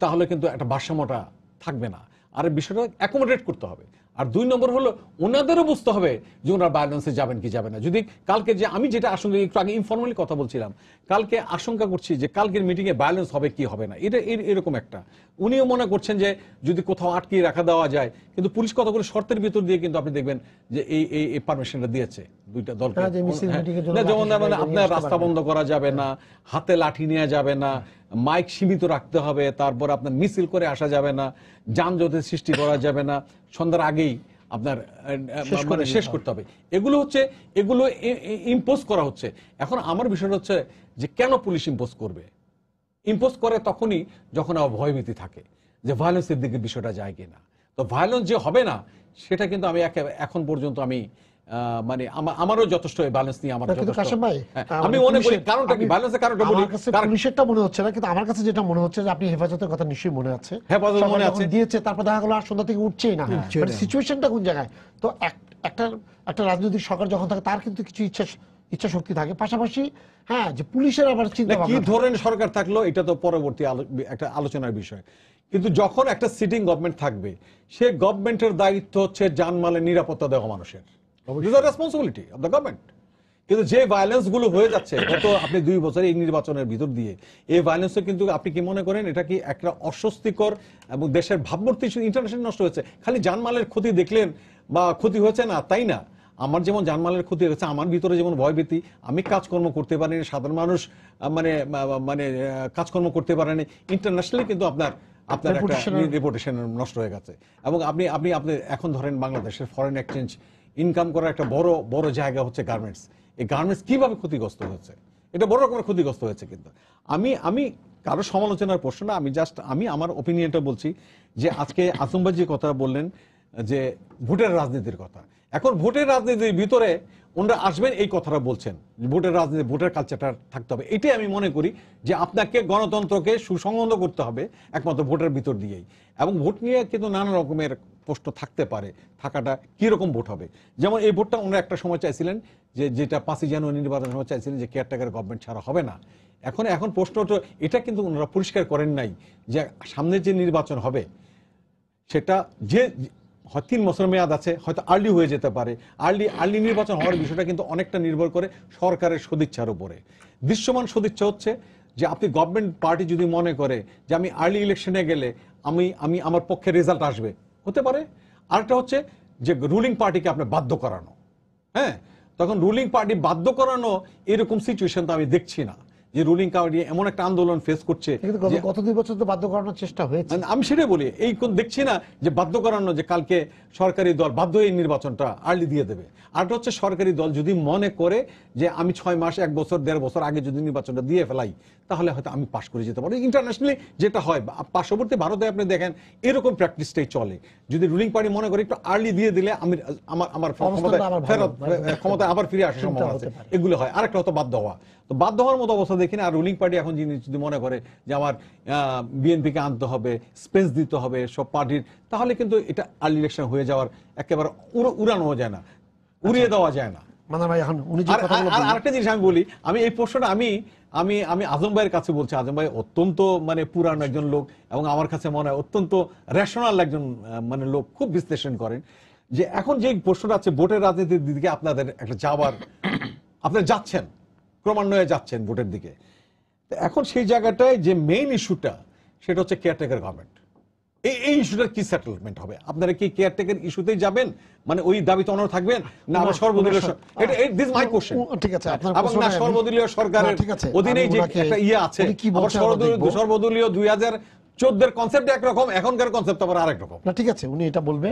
তাহলে কিন্তু একটা ভারসাম্যটা থাকবে না, আর বিষয়টা অ্যাকোমোডেট করতে হবে। আর 2 নম্বর হলো ওনাদেরও বুঝতে হবে যে ওনারা ভায়োলেন্সে যাবেন কি যাবে না। যদি কালকে যে আমি যেটা আশঙ্কা, একটু আগে ইনফর্মালি কথা বলছিলাম, কালকে আশঙ্কা করছি যে কালকের মিটিংয়ে ভায়োলেন্স হবে কি হবে না, এটা এরকম একটা উনিও মনে করছেন যে যদি কোথাও আটকিয়ে রাখা দেওয়া যায়, কিন্তু পুলিশ কতগুলো শর্তের ভিতর দিয়ে কিন্তু আপনি দেখবেন যে এই পারমিশনটা দিয়েছে দুইটা দলকে। যেমন আপনার রাস্তা বন্ধ করা যাবে না, হাতে লাঠি নেওয়া যাবে না, মাইক সীমিত রাখতে হবে, তারপর আপনার মিছিল করে আসা যাবে না, যানজটের সৃষ্টি করা যাবে না, সন্ধ্যার আগেই আপনার মানে শেষ করতে হবে। এগুলো ইম্পোজ করা হচ্ছে। এখন আমার বিষয়টা হচ্ছে যে কেন পুলিশ ইম্পোজ করবে? ইম্পোজ করে তখনই যখন আবার ভয়ভীতি থাকে যে ভায়োলেন্সের দিকে বিষয়টা যায় কিনা। তো ভায়োলেন্স যে হবে না সেটা কিন্তু আমি এখন পর্যন্ত আমি মানে আমারও যথেষ্ট ব্যালেন্স নিয়ে আমার আমি মনে করি। কারণটা কি ব্যালেন্সের কারণটা বলি, পুলিশেরটা মনে হচ্ছে না, কিন্তু আমার কাছে যেটা মনে হচ্ছে যে আপনি হেফাজতের কথা নিশ্চয়ই মনে আছে, হেফাজত মনে আছে দিয়েছে, তারপর দেখা গেল আর সন্ধ্যা থেকে উঠছেই না, মানে সিচুয়েশনটা কোন জায়গায়। তো একটা রাজনৈতিক সরকার যখন থাকে তার কিন্তু কিছু ইচ্ছা শক্তি থাকে, পাশাপাশি হ্যাঁ যে পুলিশের আবার চিন্তা কি ধরনের সরকার থাকলো এটা তো পরবর্তী একটা আলোচনার বিষয়। কিন্তু যখন একটা সিটিং গভর্নমেন্ট থাকবে, সে গভর্নমেন্টের দায়িত্ব হচ্ছে জানমালের নিরাপত্তা দেওয়া মানুষের, রেসপন্সিবিলিটি অফ দ্য গভর্নমেন্ট। কিন্তু যে ভায়োলেন্স গুলো হয়ে যাচ্ছে গত আপনি 2 বছর এই নির্বাচনের ভিতর দিয়ে, এই ভায়োলেন্সে কিন্তু আপনি কি মনে করেন এটা কি একটা অস্বস্তিকর এবং দেশের ভাবমূর্তি ইন্টারন্যাশনাল নষ্ট হয়েছে? খালি জানমালের ক্ষতি দেখলেন বা ক্ষতি হয়েছে না তাই না, আমার যেমন জানমালের ক্ষতি হয়েছে, আমার ভিতরে যেমন ভয়ভীতি, আমি কাজকর্ম করতে পারিনি, সাধারণ মানুষ মানে কাজকর্ম করতে পারেনি, ইন্টারন্যাশনালি কিন্তু আপনার একটা রেপুটেশন নষ্ট হয়ে গেছে। এবং আপনি এখন ধরেন বাংলাদেশের ফরেন এক্সচেঞ্জ ইনকাম করার একটা বড় জায়গা হচ্ছে গার্মেন্টস। এই গার্মেন্টস কিভাবে ক্ষতিগ্রস্ত হচ্ছে, এটা বড় রকমের ক্ষতিগ্রস্ত হয়েছে। কিন্তু আমি কারো সমালোচনার প্রশ্ন না, আমি আমার ওপিনিয়নটা বলছি যে আজকে আসম ভাই যে কথা বললেন যে ভোটের রাজনীতির কথা, এখন ভোটের রাজনীতির ভিতরে ওনারা আসবেন এই কথাটা বলছেন, ভোটের রাজনীতি, ভোটের কালচারটা থাকতে হবে। এটাই আমি মনে করি যে আপনাকে গণতন্ত্রকে সুসংহত করতে হবে একমাত্র ভোটের ভিতর দিয়েই। এবং ভোট নিয়ে কিন্তু নানা রকমের প্রশ্ন থাকতে পারে, থাকাটা কিরকম ভোট হবে। যেমন এই ভোটটা ওনারা একটা সময় চাইছিলেন যেটা 5ই জানুয়ারি নির্বাচনের সময় চাইছিলেন যে কেয়ারটেকার গভর্নমেন্ট ছাড়া হবে না। এখন প্রশ্নটা এটা কিন্তু ওনারা পরিষ্কার করেন নাই যে সামনে যে নির্বাচন হবে সেটা যে 3 বছর মেয়াদ আছে, হয়তো আর্লি হয়ে যেতে পারে। আর্লি নির্বাচন হওয়ার বিষয়টা কিন্তু অনেকটা নির্ভর করে সরকারের সদিচ্ছার উপরে। দৃশ্যমান সদিচ্ছা হচ্ছে যে আপনি গভর্নমেন্ট পার্টি যদি মনে করে যে আমি আর্লি ইলেকশনে গেলে আমি আমার পক্ষে রেজাল্ট আসবে, হতে পারে। আরেকটা হচ্ছে যে রুলিং পার্টিকে আপনি বাধ্য করানো, হ্যাঁ, তখন রুলিং পার্টি বাধ্য করানো এরকম সিচুয়েশন তো আমি দেখছি না যে রুলিং কমিটি এমন একটা আন্দোলন ফেস করছে কিন্তু যে গত 2 বছর তো বাধ্য করানোর চেষ্টা হয়েছে। আমি সেটাই বলি, এই দেখছি না যে বাধ্য করানো, যে কালকে সরকারি দল বাধ্য হয়ে নির্বাচনটা আর্লি দিয়ে দেবে। আরটা হচ্ছে সরকারি দল যদি মনে করে যে আমি 6 মাস 1 বছর 1.5 বছর আগে যদি নির্বাচনটা দিয়ে ফেলাই তাহলে হয়তো আমি পাশ করে যেতে পারি। ইন্টারন্যাশনালি যেটা হয়, পার্শ্ববর্তী ভারতে আপনি দেখেন এরকম প্র্যাকটিসটাই চলে। যদি রুলিং পার্টি মনে করে একটু আর্লি দিয়ে দিলে আমি আমার ক্ষমতা আবার ফিরে আসার সম্ভাবনা আছে, এগুলো হয়। আরেকটা হতো বাধ্য হওয়া, তো বাধ্য হওয়ার মতো অবস্থা দেখি না। আর রুলিং পার্টি এখন যদি মনে করে যে আমার বিএনপিকে আনতে হবে, স্পেস দিতে হবে সব পার্টির, তাহলে কিন্তু এটা আর্লি ইলেকশন হয়ে যাওয়ার একেবারে উড়ানো যায় না, উড়িয়ে দেওয়া যায় না। মানে ভাই এখন উনি যে কথাগুলো বললেন, আরেকটা জিনিস আমি বলি, আমি এই প্রশ্নটা আমি আজম ভাইয়ের কাছে বলছি। আজম ভাই অত্যন্ত মানে পুরানো একজন লোক এবং আমার কাছে মনে হয় অত্যন্ত রেশনাল একজন মানে লোক, খুব বিশ্লেষণ করেন। যে এখন যে প্রশ্নটা আছে ভোটের রাজনীতির দিকে আপনাদের একটা যাওয়ার, আপনারা যাচ্ছেন, ক্রমান্বয়ে যাচ্ছেন ভোটের দিকে। এখন সেই জায়গাটায় যে মেইন ইস্যুটা সেটা হচ্ছে কেয়ারটেকার গভর্নমেন্ট। এই ইস্যুটার কি সেটেলমেন্ট হবে? আপনারা কি কেয়ারটেকার ইস্যুতেই যাবেন, মানে ওই দাবিতে অনড় থাকবেন, না আবার সর্বদলীয়? This my question. ঠিক আছে, আপনার এবং না সর্বদলীয় সরকারের অধীনে যে একটা ইয়ে আছে, সর্বদলীয় 2014 কনসেপ্ট একরকম, এখনকার কনসেপ্ট আবার আরেক রকম। না ঠিক আছে, উনি এটা বলবে।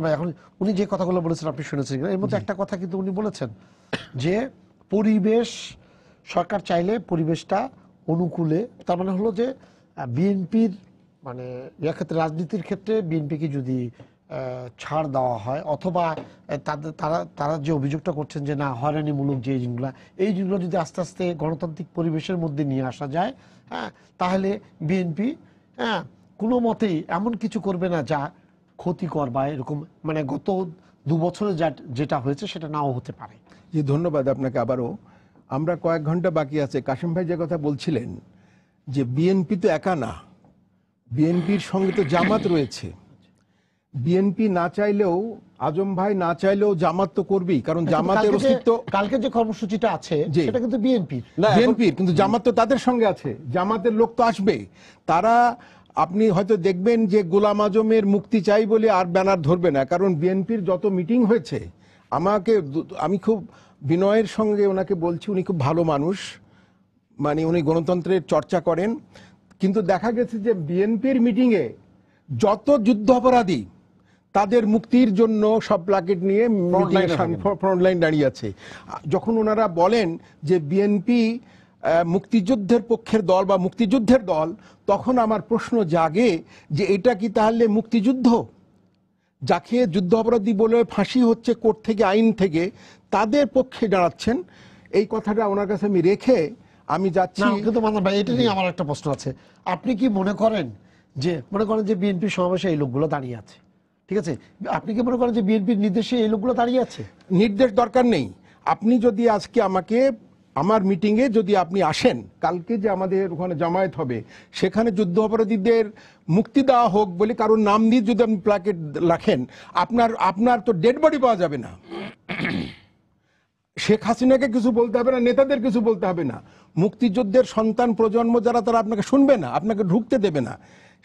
ভাই এখন উনি যে কথাগুলো বলেছেন আপনি শুনেছেন, এর মধ্যে একটা কথা কিন্তু উনি বলেছেন যে পরিবেশ, সরকার চাইলে পরিবেশটা অনুকূলে, তার মানে হলো যে বিএনপির মানে ক্ষেত্রে, রাজনীতির ক্ষেত্রে বিএনপিকে যদি ছাড় দেওয়া হয়, অথবা তারা যে অভিযোগটা করছেন যে না হয়রানিমূলক যে এই জিনিসগুলো যদি আস্তে আস্তে গণতান্ত্রিক পরিবেশের মধ্যে নিয়ে আসা যায়, হ্যাঁ, তাহলে বিএনপি কোনো মতেই এমন কিছু করবে না যা ক্ষতিকর বা এরকম, মানে গত 2 বছরে যেটা হয়েছে সেটা নাও হতে পারে। জি, ধন্যবাদ আপনাকে আবারও। আমরা কয়েক ঘন্টা বাকি আছে। কাশেম ভাই যে কথা বলছিলেন যে বিএনপি তো একা না, বিএনপির সঙ্গে তো জামাত রয়েছে। বিএনপি না চাইলেও, আজম ভাই না চাইলেও জামাত তো করবেই, কারণ জামাতের অস্তিত্ব। কালকে যে কর্মসূচিটা আছে সেটা কিন্তু বিএনপির, কিন্তু জামাত তো তাদের সঙ্গে আছে, জামাতের লোক তো আসবে। তারা, আপনি হয়তো দেখবেন যে গোলাম আজমের মুক্তি চাই বলে আর ব্যানার ধরবে না, কারণ বিএনপির যত মিটিং হয়েছে, আমি খুব বিনয়ের সঙ্গে ওনাকে বলছি, উনি খুব ভালো মানুষ, মানে উনি গণতন্ত্রের চর্চা করেন। কিন্তু দেখা গেছে যে বিএনপির মিটিংয়ে যত যুদ্ধ অপরাধী তাদের মুক্তির জন্য সব প্ল্যাকেট নিয়ে ফ্রন্ট লাইন দাঁড়িয়ে আছে। যখন ওনারা বলেন যে বিএনপি মুক্তিযুদ্ধের পক্ষের দল বা মুক্তিযুদ্ধের দল, তখন আমার প্রশ্ন জাগে যে এটা কি তাহলে মুক্তিযুদ্ধ? যাকে যুদ্ধ অপরাধী বলে ফাঁসি হচ্ছে কোর্ট থেকে, আইন থেকে, তাদের পক্ষে দাঁড়াচ্ছেন। এই কথাটা ওনার কাছে আমি রেখে আমি যাচ্ছি। কিন্তু মান্নান ভাই, এটা নিয়ে আমার একটা প্রশ্ন আছে। আপনি কি মনে করেন যে বিএনপি সমাবেশে এই লোকগুলো দাঁড়িয়ে আছে, ঠিক আছে, আপনি কি মনে করেন যে বিএনপির নির্দেশে এই লোকগুলো দাঁড়িয়ে আছে? নির্দেশ দরকার নেই। আপনি যদি আজকে আমাকে আমার মিটিংয়ে যদি আপনি আসেন, কালকে যে আমাদের ওখানে জামায়াত হবে, সেখানে যুদ্ধ অপরাধীদের মুক্তি দেওয়া হোক বলে কারোর নাম দিয়ে যদি আপনি প্ল্যাকেট রাখেন, আপনার তো ডেড বডি পাওয়া যাবে না। শেখ হাসিনাকে কিছু বলতে হবে না, নেতাদের কিছু বলতে হবে না, মুক্তিযুদ্ধের সন্তান প্রজন্ম যারা, তারা আপনাকে শুনবে না, আপনাকে ঢুকতে দেবে না।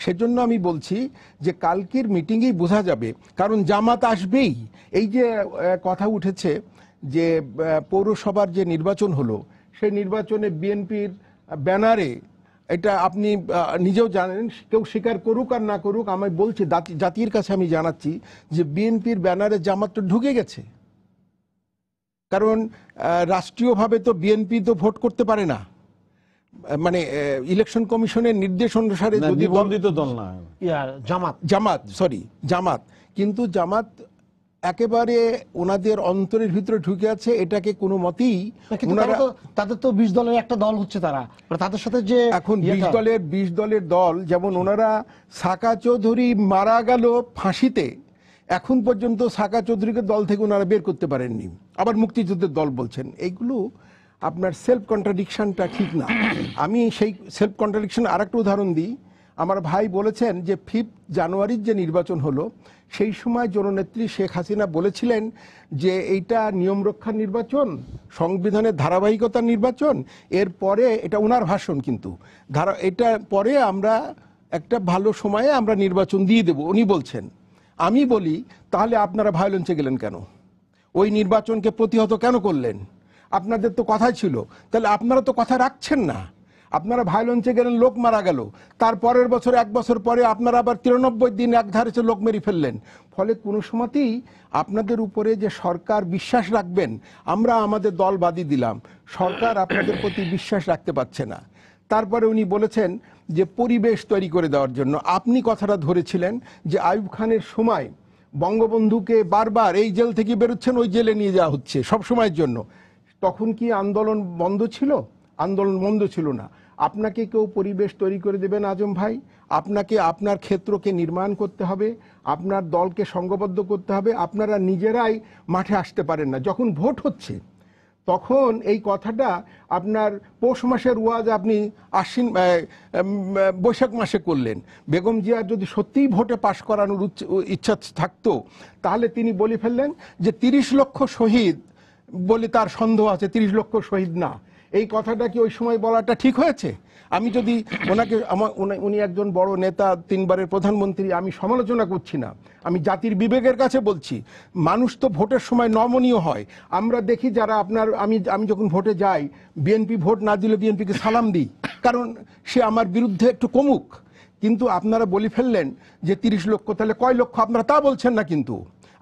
সেজন্য আমি বলছি যে কালকের মিটিংয়েই বোঝা যাবে, কারণ জামাত আসবেই। এই যে কথা উঠেছে যে পৌরসভার যে নির্বাচন হলো, সেই নির্বাচনে বিএনপির ব্যানারে, এটা আপনি নিজেও জানেন, কেউ স্বীকার করুক আর না করুক, আমি বলছি জাতির কাছে আমি জানাচ্ছি যে বিএনপির ব্যানারে জামাত তো ঢুকে গেছে। কারণ রাষ্ট্রীয়ভাবে তো বিএনপি তো ভোট করতে পারে না, মানে ইলেকশন কমিশনের নির্দেশ অনুসারে যদি জামাত, কিন্তু জামাত একেবারে ওনাদের অন্তরের ভিতরে ঢুকে আছে, এটাকে কোনো মতেই, তাদের তো 20 দলের একটা দল হচ্ছে, তাদের সাথে যে এখন 20 দলের দল, যেমন ওনারা সাকা চৌধুরী মারা গেল ফাঁসিতে, এখন পর্যন্ত সাকা চৌধুরীকে দল থেকে ওনারা বের করতে পারেননি, আবার মুক্তিযুদ্ধের দল বলছেন। এইগুলো আপনার সেলফ কন্ট্রাডিকশনটা ঠিক না। আমি সেই সেলফ কন্ট্রাডিকশন আরেকটা উদাহরণ দিই। আমার ভাই বলেছেন যে 5 জানুয়ারির যে নির্বাচন হলো, সেই সময় জননেত্রী শেখ হাসিনা বলেছিলেন যে এইটা নিয়ম রক্ষার নির্বাচন, সংবিধানের ধারাবাহিকতার নির্বাচন। এরপরে, এটা ওনার ভাষণ, কিন্তু এটা পরে আমরা একটা ভালো সময়ে আমরা নির্বাচন দিয়ে দেব, উনি বলছেন। আমি বলি, তাহলে আপনারা ভায়োলেন্সে গেলেন কেন? ওই নির্বাচনকে প্রতিহত কেন করলেন? আপনাদের তো কথাই ছিল, তাহলে আপনারা তো কথা রাখছেন না। আপনারা ভায়োলেন্সে গেলেন, লোক মারা গেল, তার পরের বছর 1 বছর পরে আপনারা আবার 93 দিন এক ধারে লোক মেরে ফেললেন। ফলে কোনো সময়তেই আপনাদের উপরে যে সরকার বিশ্বাস রাখবেন, আমরা আমাদের দল বাদী দিলাম, সরকার আপনাদের প্রতি বিশ্বাস রাখতে পারছে না। তারপরে উনি বলেছেন যে পরিবেশ তৈরি করে দেওয়ার জন্য। আপনি কথাটা ধরেছিলেন যে আইয়ুব খানের সময় বঙ্গবন্ধুকে বারবার এই জেল থেকে বেরোচ্ছেন, ওই জেলে নিয়ে যাওয়া হচ্ছে সব সময়ের জন্য। তখন কি আন্দোলন বন্ধ ছিল? আন্দোলন বন্ধ ছিল না। আপনাকে কেউ পরিবেশ তৈরি করে দেবেন আজম ভাই? আপনাকে আপনার ক্ষেত্রকে নির্মাণ করতে হবে, আপনার দলকে সংঘবদ্ধ করতে হবে। আপনারা নিজেরাই মাঠে আসতে পারেন না। যখন ভোট হচ্ছে তখন এই কথাটা আপনার পৌষ মাসের ওয়াজ আপনি বৈশাখ মাসে করলেন। বেগম জিয়ার যদি সত্যিই ভোটে পাশ করানোর ইচ্ছা থাকতো তাহলে তিনি বলে ফেললেন যে 30 লক্ষ শহীদ বলে তার সন্দেহ আছে, 30 লক্ষ শহীদ না। এই কথাটা কি ওই সময় বলাটা ঠিক হয়েছে? আমি যদি ওনাকে, উনি একজন বড় নেতা, 3 বারের প্রধানমন্ত্রী, আমি সমালোচনা করছি না, আমি জাতির বিবেকের কাছে বলছি। মানুষ তো ভোটের সময় নমনীয় হয়। আমরা দেখি যারা আপনার, আমি যখন ভোটে যাই, বিএনপি ভোট না দিলে বিএনপিকে সালাম দিই, কারণ সে আমার বিরুদ্ধে একটু কমুক। কিন্তু আপনারা বলে ফেললেন যে 30 লক্ষ, তাহলে কয় লক্ষ আপনারা তা বলছেন না। কিন্তু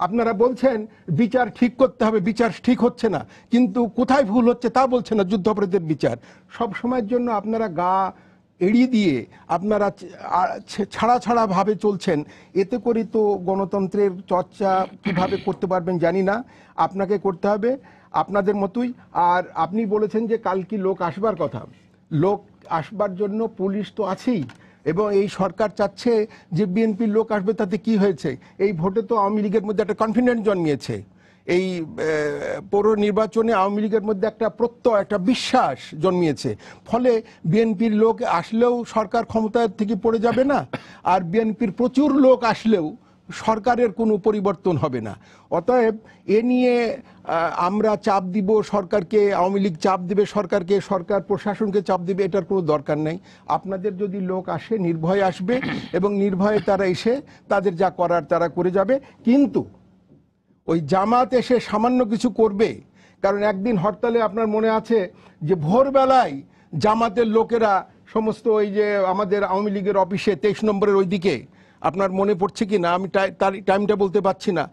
আপনারা বলছেন বিচার ঠিক করতে হবে, বিচার ঠিক হচ্ছে না, কিন্তু কোথায় ভুল হচ্ছে তা বলছেন না। যুদ্ধাপরাধীদের বিচার সব সময়ের জন্য আপনারা গা এড়িয়ে দিয়ে আপনারা ছাড়া ভাবে চলছেন। এতে করে তো গণতন্ত্রের চর্চা কিভাবে করতে পারবেন জানি না। আপনাকে করতে হবে আপনাদের মতোই। আর আপনি বলেছেন যে কাল কি লোক আসবার কথা, লোক আসবার জন্য পুলিশ তো আছেই, এবং এই সরকার চাচ্ছে যে বিএনপির লোক আসবে, তাতে কি হয়েছে? এই ভোটে তো আওয়ামী লীগের মধ্যে একটা কনফিডেন্স জন্মিয়েছে। এই পৌর নির্বাচনে আওয়ামী লীগের মধ্যে একটা প্রত্যয়, একটা বিশ্বাস জন্মিয়েছে। ফলে বিএনপির লোক আসলেও সরকার ক্ষমতা থেকে পড়ে যাবে না, আর বিএনপির প্রচুর লোক আসলেও সরকারের কোনো পরিবর্তন হবে না। অতএব এ নিয়ে আমরা চাপ দিব সরকারকে, আওয়ামী লীগ চাপ দিবে সরকারকে, সরকার প্রশাসনকে চাপ দিবে, এটার কোনো দরকার নেই। আপনাদের যদি লোক আসে, নির্ভয়ে আসবে, এবং নির্ভয়ে তারা এসে তাদের যা করার তারা করে যাবে। কিন্তু ওই জামাত এসে সামান্য কিছু করবে, কারণ একদিন হরতালে আপনার মনে আছে যে ভোরবেলায় জামাতের লোকেরা সমস্ত ওই যে আমাদের আওয়ামী লীগের অফিসে 23 নম্বরের ওই দিকে, আপনার মনে পড়ছে কি না আমি তার টাইমটা বলতে পারছি না,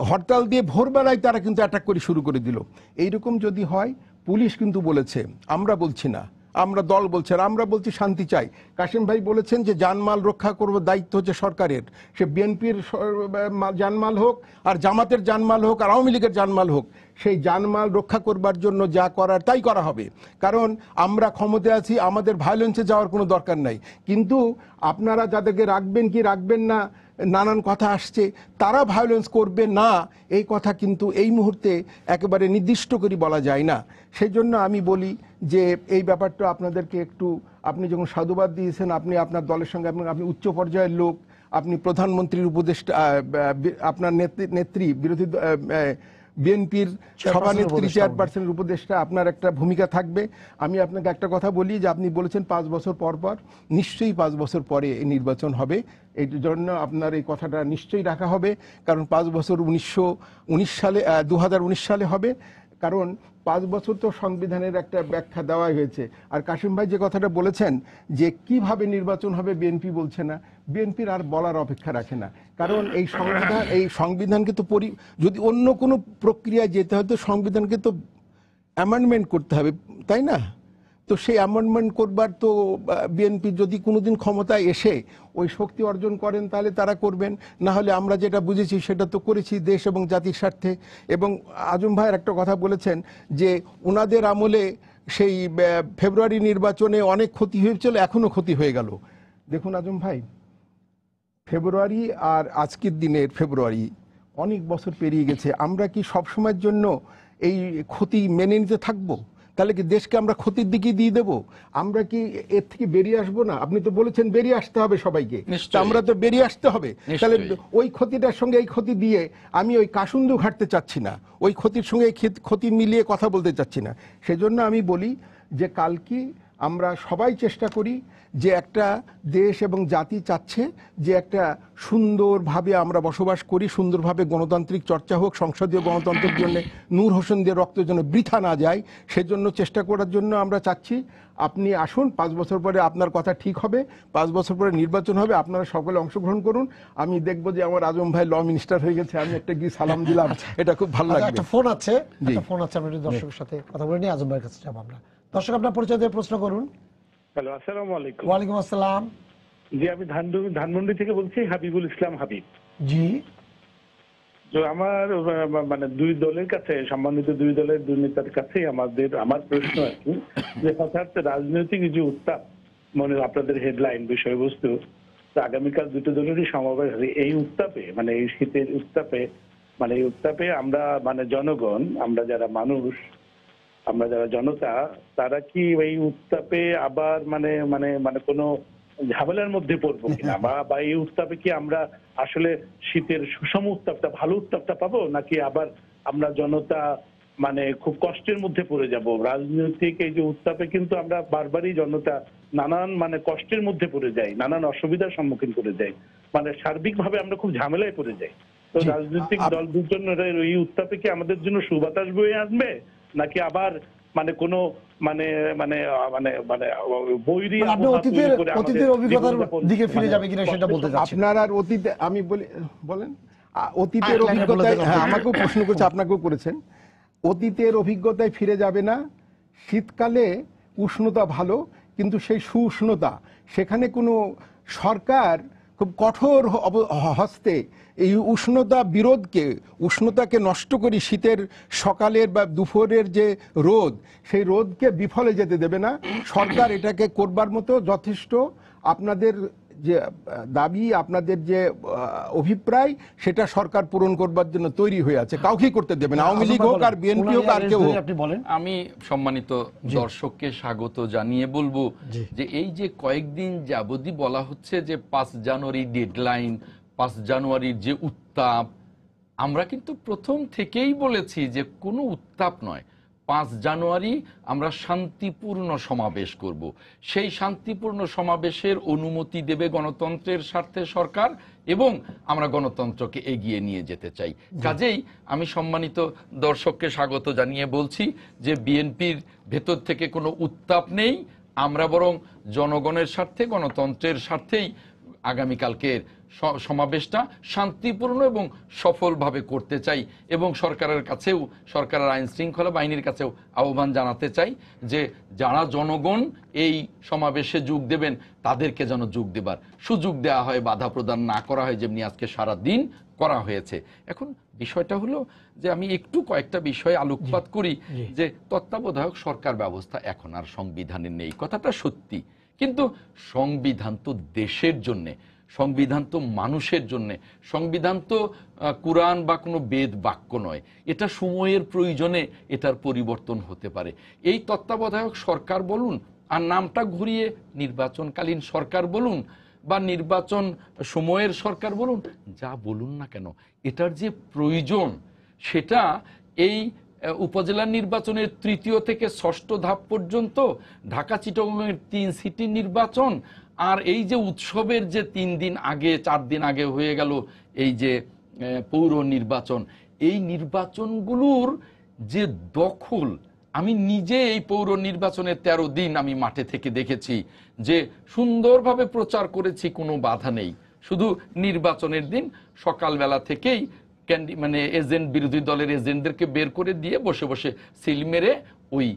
হরতাল দিয়ে ভোরবেলায় তারা কিন্তু অ্যাটাক করে শুরু করে দিল। এইরকম যদি হয়, পুলিশ কিন্তু বলেছে, আমরা বলছি না, আমরা দল বলছে, আমরা বলছি শান্তি চাই। কাশেম ভাই বলেছেন যে জানমাল রক্ষা করবো, দায়িত্ব হচ্ছে সরকারের। সে বিএনপির জানমাল হোক, আর জামাতের জানমাল হোক, আর আওয়ামী লীগের জানমাল হোক, সেই জানমাল রক্ষা করবার জন্য যা করার তাই করা হবে। কারণ আমরা ক্ষমতায় আছি, আমাদের ভায়োলেন্সে যাওয়ার কোনো দরকার নাই। কিন্তু আপনারা যাদেরকে রাখবেন কি রাখবেন না, নানান কথা আসছে, তারা ভায়োলেন্স করবে না, এই কথা কিন্তু এই মুহূর্তে একেবারে নির্দিষ্ট করে বলা যায় না। সেই জন্য আমি বলি যে এই ব্যাপারটা আপনাদেরকে একটু, আপনি যখন সাধুবাদ দিয়েছেন, আপনি আপনার দলের সঙ্গে, আপনি উচ্চ পর্যায়ের লোক, আপনি প্রধানমন্ত্রীর উপদেষ্টা, আপনার নেত্রী বিরোধী বিএনপির সভানেত্রী, চেয়ারপারসনের উপদেষ্টা, আপনার একটা ভূমিকা থাকবে। আমি আপনাকে একটা কথা বলি যে আপনি বলেছেন 5 বছর পর পর, নিশ্চয়ই 5 বছর পরে এই নির্বাচন হবে। এই জন্য আপনার এই কথাটা নিশ্চয়ই রাখা হবে, কারণ 5 বছর 2019 সালে হবে। কারণ 5 বছর তো সংবিধানের একটা ব্যাখ্যা দেওয়া হয়েছে। আর কাশিম ভাই যে কথাটা বলেছেন যে কিভাবে নির্বাচন হবে বিএনপি বলছে না, বিএনপির আর বলার অপেক্ষা রাখে না। কারণ এই সংবিধানকে তো যদি অন্য কোনো প্রক্রিয়ায় যেতে হয় তো সংবিধানকে তো অ্যামেন্ডমেন্ট করতে হবে, তাই না? তো সেই অ্যামেন্ডমেন্ট করবার তো বিএনপি যদি কোনোদিন ক্ষমতায় এসে ওই শক্তি অর্জন করেন তাহলে তারা করবেন, না হলে আমরা যেটা বুঝেছি সেটা তো করেছি দেশ এবং জাতির স্বার্থে। এবং আজম ভাইয়ের একটা কথা বলেছেন যে ওনাদের আমলে সেই ফেব্রুয়ারি নির্বাচনে অনেক ক্ষতি হয়েছিল, এখনো ক্ষতি হয়ে গেল। দেখুন আজম ভাই, ফেব্রুয়ারি আর আজকের দিনের ফেব্রুয়ারি অনেক বছর পেরিয়ে গেছে। আমরা কি সবসময়ের জন্য এই ক্ষতি মেনে নিতে থাকবো? তাহলে কি দেশকে আমরা ক্ষতির দিকে দিয়ে দেবো? আমরা কি এর থেকে বেরিয়ে আসবো না? আপনি তো বলেছেন বেরিয়ে আসতে হবে সবাইকে, আমরা তো বেরিয়ে আসতে হবে। তাহলে ওই ক্ষতিটার সঙ্গে এই ক্ষতি দিয়ে আমি ওই কাসুন্দু ঘাটতে চাচ্ছি না, ওই ক্ষতির সঙ্গে এই ক্ষতি মিলিয়ে কথা বলতে চাচ্ছি না। সেজন্য আমি বলি যে কালকে আমরা সবাই চেষ্টা করি যে একটা দেশ এবং জাতি চাচ্ছে যে একটা সুন্দরভাবে আমরা বসবাস করি, সুন্দরভাবে গণতান্ত্রিক চর্চা হোক, সংসদীয় গণতন্ত্রের জন্য নূর হোসেনদের রক্ত যেন বৃথা না যায় সেজন্য চেষ্টা করার জন্য আমরা চাচ্ছি আপনি আসুন, 5 বছর পরে আপনার কথা ঠিক হবে, 5 বছর পরে নির্বাচন হবে, আপনারা সকলে অংশগ্রহণ করুন। আমি দেখবো যে আমার আজম ভাই ল মিনিস্টার হয়ে গেছে, আমি একটা গিয়ে সালাম দিলাম, এটা খুব ভালো লাগবে। একটা ফোন আছে, আমরা একটু দর্শকের সাথে কথা বলে নিয়ে আজম ভাইয়ের কাছে যাবো আমরা। দর্শক, আপনার পরিচয় দিয়ে প্রশ্ন করুন। হ্যালো, আসসালামু আলাইকুম। ওয়ালাইকুম আসসালাম। জি, আমি ধানমন্ডি থেকে বলছি, হাবিবুল ইসলাম হাবিব। জি, তো আমার মানে দুই দলের কাছে, সম্মানিত দুই দলের দুই নেতার কাছে আমার প্রশ্ন আর কি, যে হঠাৎ রাজনৈতিক যে উত্তাপ, মনে আপনাদের হেডলাইন বিষয়বস্তু, তো আগামীকাল দুটো দলেরই সমাবেশ, এই উত্তাপে, মানে এই শীতের উত্তাপে, মানে এই উত্তাপে আমরা মানে জনগণ, আমরা যারা মানুষ, আমরা যারা জনতা, তারা কি এই উত্তাপে আবার মানে মানে মানে কোনো ঝামেলার মধ্যে পড়বো কিনা, বা এই উত্তাপে কি আমরা আসলে শীতের সুষম উত্তাপটা, ভালো উত্তাপটা পাবো, নাকি আবার আমরা জনতা মানে খুব কষ্টের মধ্যে পড়ে যাব? রাজনৈতিক এই যে উত্তাপে কিন্তু আমরা বারবারই জনতা নানান মানে কষ্টের মধ্যে পড়ে যাই, নানান অসুবিধার সম্মুখীন করে যাই, মানে সার্বিকভাবে আমরা খুব ঝামেলায় পড়ে যাই। তো রাজনৈতিক দল দুজনের এই উত্তাপে কি আমাদের জন্য সুবাতাস বয়ে আসবে, নাকি আবার মানে কোনো মানে মানে মানে মানে বৈরী অতীতের অভিজ্ঞতার দিকে ফিরে যাবে কিনা সেটা বলতে চাচ্ছি। আপনার আর অতীতে আমি বলেন অতীতের অভিজ্ঞতায়, হ্যাঁ আমাকেও প্রশ্ন করছে, আপনাকেও করেছেন, অতীতের অভিজ্ঞতায় ফিরে যাবে না। শীতকালে উষ্ণতা ভালো, কিন্তু সেই সুউষ্ণতা, সেখানে কোনো সরকার খুব কঠোর হস্তে এই উষ্ণতাকে নষ্ট করি, শীতের সকালের বা দুপুরের যে রোদ, সেই রোদকে বিফলে যেতে দেবে না সরকার। এটাকে করবার মতো যথেষ্ট আপনাদের যে দাবি, আপনাদের যে অভিপ্রায়, সেটা সরকার পূরণ করবার জন্য তৈরি হয়ে আছে, কাউকে করতে দেবে না, আওয়ামী লীগ হোক আর বিএনপি হোক আর কেউ হোক। আমি সম্মানিত দর্শককে স্বাগত জানিয়ে বলবো যে এই যে কয়েকদিন যাবতই বলা হচ্ছে যে 5 জানুয়ারি ডেডলাইন, 5 জানুয়ারির যে উত্তাপ, আমরা কিন্তু প্রথম থেকেই বলেছি যে কোনো উত্তাপ নয়, 5 জানুয়ারি আমরা শান্তিপূর্ণ সমাবেশ করব। সেই শান্তিপূর্ণ সমাবেশের অনুমতি দেবে গণতন্ত্রের স্বার্থে সরকার, এবং আমরা গণতন্ত্রকে এগিয়ে নিয়ে যেতে চাই। কাজেই আমি সম্মানিত দর্শককে স্বাগত জানিয়ে বলছি যে বিএনপির ভেতর থেকে কোনো উত্তাপ নেই, আমরা বরং জনগণের স্বার্থে, গণতন্ত্রের স্বার্থেই আগামীকালকের সমাবেশটা শান্তিপূর্ণ এবং সফলভাবে করতে চাই, এবং সরকারের কাছেও, সরকারের আইন শৃঙ্খলা বাহিনীর কাছেও আহ্বান জানাতে চাই যে যারা জনগণ এই সমাবেশে যোগ দেবেন তাদেরকে যেন যোগ দেবার সুযোগ দেওয়া হয়, বাধা প্রদান না করা হয়, যেমনি আজকে সারা দিন করা হয়েছে। এখন বিষয়টা হলো যে আমি একটু কয়েকটা বিষয়ে আলোকপাত করি যে তত্ত্বাবধায়ক সরকার ব্যবস্থা এখন আর সংবিধানে নেই, কথাটা সত্যি, কিন্তু সংবিধান তো দেশের জন্যে, সংবিধান তো মানুষের জন্যে, সংবিধান তো কুরআন বা কোনো বেদ বাক্য নয়, এটা সময়ের প্রয়োজনে এটার পরিবর্তন হতে পারে। এই তত্ত্বাবধায়ক সরকার বলুন আর নামটা ঘুরিয়ে নির্বাচনকালীন সরকার বলুন বা নির্বাচন সময়ের সরকার বলুন, যা বলুন না কেন, এটার যে প্রয়োজন সেটা এই উপজেলা নির্বাচনের 3য় থেকে 6ষ্ঠ ধাপ পর্যন্ত, ঢাকা চিটাগংয়ের 3 সিটির নির্বাচন, আর এই যে উৎসবের যে 3 দিন আগে 4 দিন আগে হয়ে গেল এই যে পৌর নির্বাচন, এই নির্বাচনগুলোর যে দখল, আমি নিজে এই পৌর নির্বাচনের 13 দিন আমি মাঠে থেকে দেখেছি যে সুন্দরভাবে প্রচার করেছি, কোনো বাধা নেই। শুধু নির্বাচনের দিন সকালবেলা থেকেই মানে এজেন্ট, বিরোধী দলের এজেন্টদেরকে বের করে দিয়ে বসে বসে সিল মেরে ওই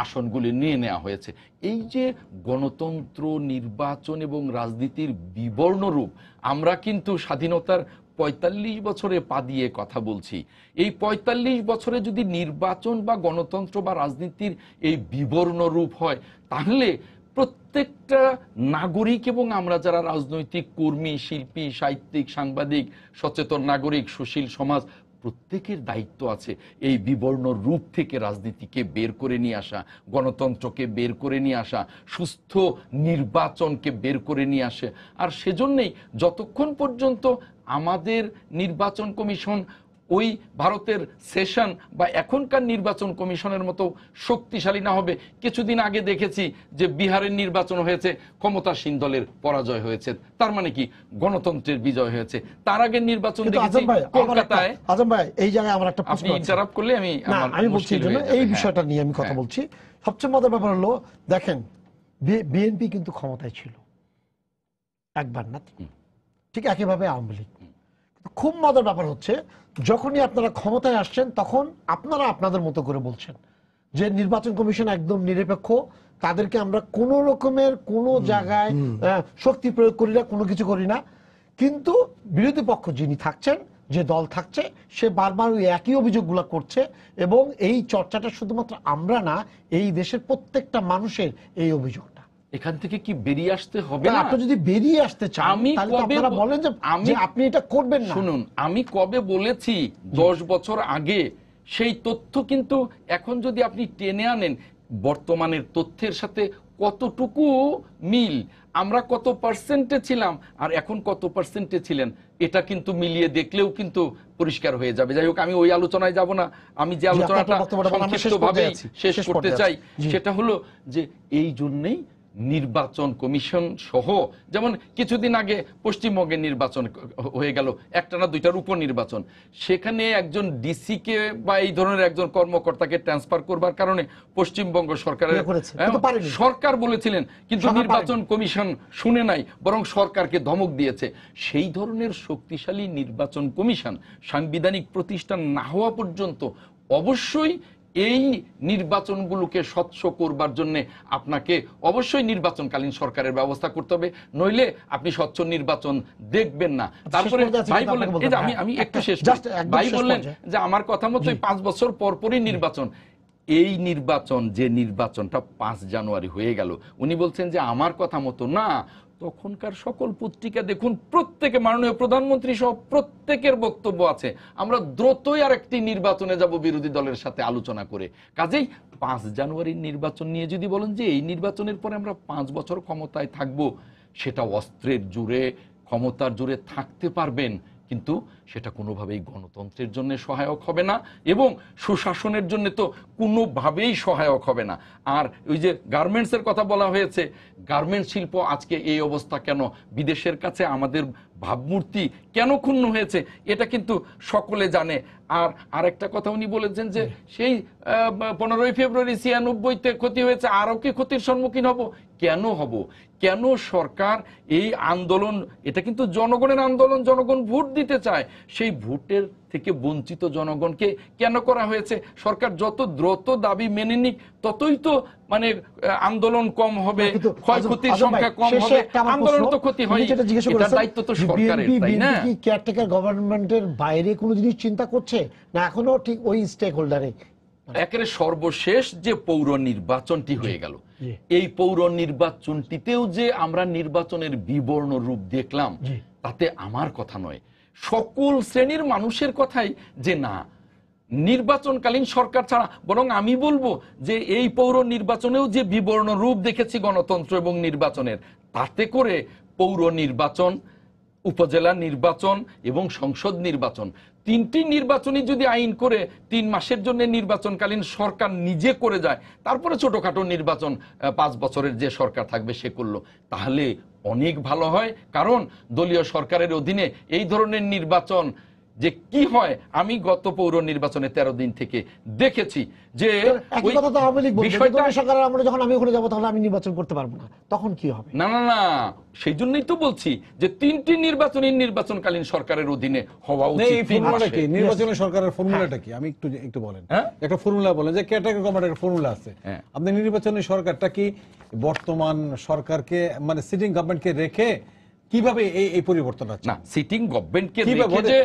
আসনগুলি নিয়ে নেওয়া হয়েছে। এই যে গণতন্ত্র, নির্বাচন এবং রাজনীতির বিবর্ণ রূপ, আমরা কিন্তু স্বাধীনতার 45 বছরে পা দিয়ে কথা বলছি। এই 45 বছরে যদি নির্বাচন বা গণতন্ত্র বা রাজনীতির এই বিবর্ণ রূপ হয়, তাহলে প্রত্যেকটা নাগরিক এবং আমরা যারা রাজনৈতিক কর্মী, শিল্পী, সাহিত্যিক, সাংবাদিক, সচেতন নাগরিক, সুশীল সমাজ, প্রত্যেকের দায়িত্ব আছে এই বিবর্ণ রূপ থেকে রাজনীতিকে বের করে নিয়ে আসা, গণতন্ত্রকে বের করে নিয়ে আসা, সুস্থ নির্বাচনকে বের করে নিয়ে আসে। আর সেজন্যই যতক্ষণ পর্যন্ত আমাদের নির্বাচন কমিশন ওই ভারতের সেশন বা এখনকার নির্বাচন কমিশনের মতো শক্তিশালী না হবে। কিছুদিন আগে দেখেছি যে বিহারের নির্বাচন হয়েছে, ক্ষমতাসীন দলের পরাজয় হয়েছে, তার মানে কি গণতন্ত্রের বিজয় হয়েছে। তার আগের নির্বাচন দেখেছি কলকাতায়। আজম ভাই, এই জায়গায় আমার একটা প্রশ্ন আপনি ইন্টারাপ্ট করলে আমি বলছি এই বিষয়টা নিয়ে আমি কথা বলছি। সবচেয়ে মজার ব্যাপার হলো, দেখেন বিএনপি কিন্তু ক্ষমতায় ছিল একবার না, ঠিক একইভাবে আওয়ামী লীগ। খুব মজার ব্যাপার হচ্ছে, যখনই আপনারা ক্ষমতায় আসছেন তখন আপনারা আপনাদের মতো করে বলছেন যে নির্বাচন কমিশন একদম নিরপেক্ষ, তাদেরকে আমরা কোনো রকমের কোনো জায়গায় শক্তি প্রয়োগ করি না, কোনো কিছু করি না। কিন্তু বিরোধী পক্ষ যিনি থাকছেন, যে দল থাকছে, সে বারবার ওই একই অভিযোগগুলো করছে, এবং এই চর্চাটা শুধুমাত্র আমরা না, এই দেশের প্রত্যেকটা মানুষের এই অভিযোগটা। এখান থেকে কি বেরিয়ে আসতে হবে না? আপনি যদি বেরিয়ে আসতে চান তাহলে আপনারা বলেন যে আপনি এটা করবেন না। শুনুন, আমি কবে বলেছি 10 বছর আগে, সেই তথ্য কিন্তু এখন যদি আপনি টেনে আনেন বর্তমানের তথ্যের সাথে কতটুকু মিল, আমরা কত পার্সেন্টে ছিলাম আর এখন কত পার্সেন্টে ছিলেন, এটা কিন্তু মিলিয়ে দেখলেও কিন্তু পরিষ্কার হয়ে যাবে। যাই হোক, আমি ওই আলোচনায় যাব না। আমি যে আলোচনাটা সংক্ষিপ্তভাবে শেষ করতে চাই সেটা হলো যে এই জন্যই নির্বাচন কমিশন সহ, যেমন কিছুদিন আগে পশ্চিমবঙ্গের নির্বাচন হয়ে গেল, একটা না দুইটার উপনির্বাচন, সেখানে একজন ডিসিকে বা এই ধরনের একজন কর্মকর্তাকে ট্রান্সফার করবার কারণে পশ্চিমবঙ্গ সরকারের সরকার বলেছিলেন, কিন্তু নির্বাচন কমিশন শুনে নাই, বরং সরকারকে ধমক দিয়েছে। সেই ধরনের শক্তিশালী নির্বাচন কমিশন সাংবিধানিক প্রতিষ্ঠান না হওয়া পর্যন্ত অবশ্যই এই নির্বাচনগুলোকে স্বচ্ছ করবার জন্য আপনাকে অবশ্যই নির্বাচনকালীন সরকারের ব্যবস্থা করতে হবে, নইলে আপনি স্বচ্ছ নির্বাচন দেখবেন না। তারপরে ভাই বললেন, এই যে আমি একটু শেষ, ভাই বললেন যে আমার কথা মতোই 5 বছর পরপরই নির্বাচন। এই নির্বাচন, যে নির্বাচনটা 5 জানুয়ারি হয়ে গেল, উনি বলছেন যে আমার কথা মতো না। তখনকার সকল পত্রিকা দেখুন, প্রত্যেকে, মাননীয় প্রধানমন্ত্রী সহ প্রত্যেকের বক্তব্য আছে, আমরা দ্রুতই আর একটি নির্বাচনে যাব বিরোধী দলের সাথে আলোচনা করে। কাজেই 5 জানুয়ারির নির্বাচন নিয়ে যদি বলেন যে এই নির্বাচনের পরে আমরা 5 বছর ক্ষমতায় থাকব, সেটা অস্ত্রের জোরে, ক্ষমতার জোরে থাকতে পারবেন, কিন্তু সেটা কোনোভাবেই গণতন্ত্রের জন্য সহায়ক হবে না এবং সুশাসনের জন্য তো কোনোভাবেই সহায়ক হবে না। আর ওই যে গার্মেন্টসের কথা বলা হয়েছে, গার্মেন্টস শিল্প আজকে এই অবস্থা কেন, বিদেশের কাছে আমাদের ভাবমূর্তি কেন ক্ষুণ্ণ হয়েছে, এটা কিন্তু সকলে জানে। আর আরেকটা কথা উনি বলেছেন যে সেই 15ই ফেব্রুয়ারি 96-তে ক্ষতি হয়েছে, আরও কি ক্ষতির সম্মুখীন হব? কেন হব? কেন সরকার এই আন্দোলন, এটা কিন্তু জনগণের আন্দোলন, জনগণ ভোট দিতে চায়, সেই ভোটের থেকে বঞ্চিত জনগণকে কেন করা হয়েছে? সরকার যত দ্রুত দাবি মেনে নিক ততই তো মানে আন্দোলন কম হবে, ক্ষয়ক্ষতির সংখ্যা কম হবে, আন্দোলন তো ক্ষতি হয়, এটা দায়িত্ব তো সরকারের, তাই না? কি কেয়ারটেকার গভর্নমেন্টের বাইরে কোনো জিনিস চিন্তা করছে না এখনো ঠিক ওই স্টেক হোল্ডারে? একেবারে সর্বশেষ যে পৌর নির্বাচনটি হয়ে গেল, এই পৌর নির্বাচনটিতেও যে আমরা নির্বাচনের বিবর্ণ রূপ দেখলাম, তাতে আমার কথা নয়, সকল শ্রেণীর মানুষের কথাই যে না, নির্বাচনকালীন সরকার ছাড়া, বরং আমি বলবো যে এই পৌর নির্বাচনেও যে বিবর্ণ রূপ দেখেছি গণতন্ত্র এবং নির্বাচনের, তাতে করে পৌর নির্বাচন, উপজেলা নির্বাচন এবং সংসদ নির্বাচন, 3টি নির্বাচনই যদি আইন করে 3 মাসের জন্য নির্বাচনকালীন সরকার নিজে করে যায়, তারপরে ছোটখাটো নির্বাচন 5 বছরের যে সরকার থাকবে সে করলো, তাহলে অনেক ভালো হয়। কারণ দলীয় সরকারের অধীনে এই ধরনের নির্বাচন যে কি হয়, আমি গত পৌর নির্বাচনে 13 দিন থেকে দেখেছি যে যখন আমি ওখানে যাবো তাহলে আমি নির্বাচন করতে পারবো না, তখন কি হবে? না না না, সেই জন্যই তো বলছি যে 3টি নির্বাচনই নির্বাচনকালীন সরকারের অধীনে হওয়া উচিত। নির্বাচনের সরকারের ফর্মুলাটা কি আমি একটু বলেন, একটা ফর্মুলা বলেন যে ক্যাটাগরি গভর্নমেন্টের ফর্মুলা আছে। আপনি নির্বাচনের সরকারটা কি বর্তমান সরকারকে মানে সিটিং গভর্নমেন্টকে রেখে কিভাবে এই পরিবর্তন আছে? না, সিটিং গভর্নমেন্টকে রেখে যে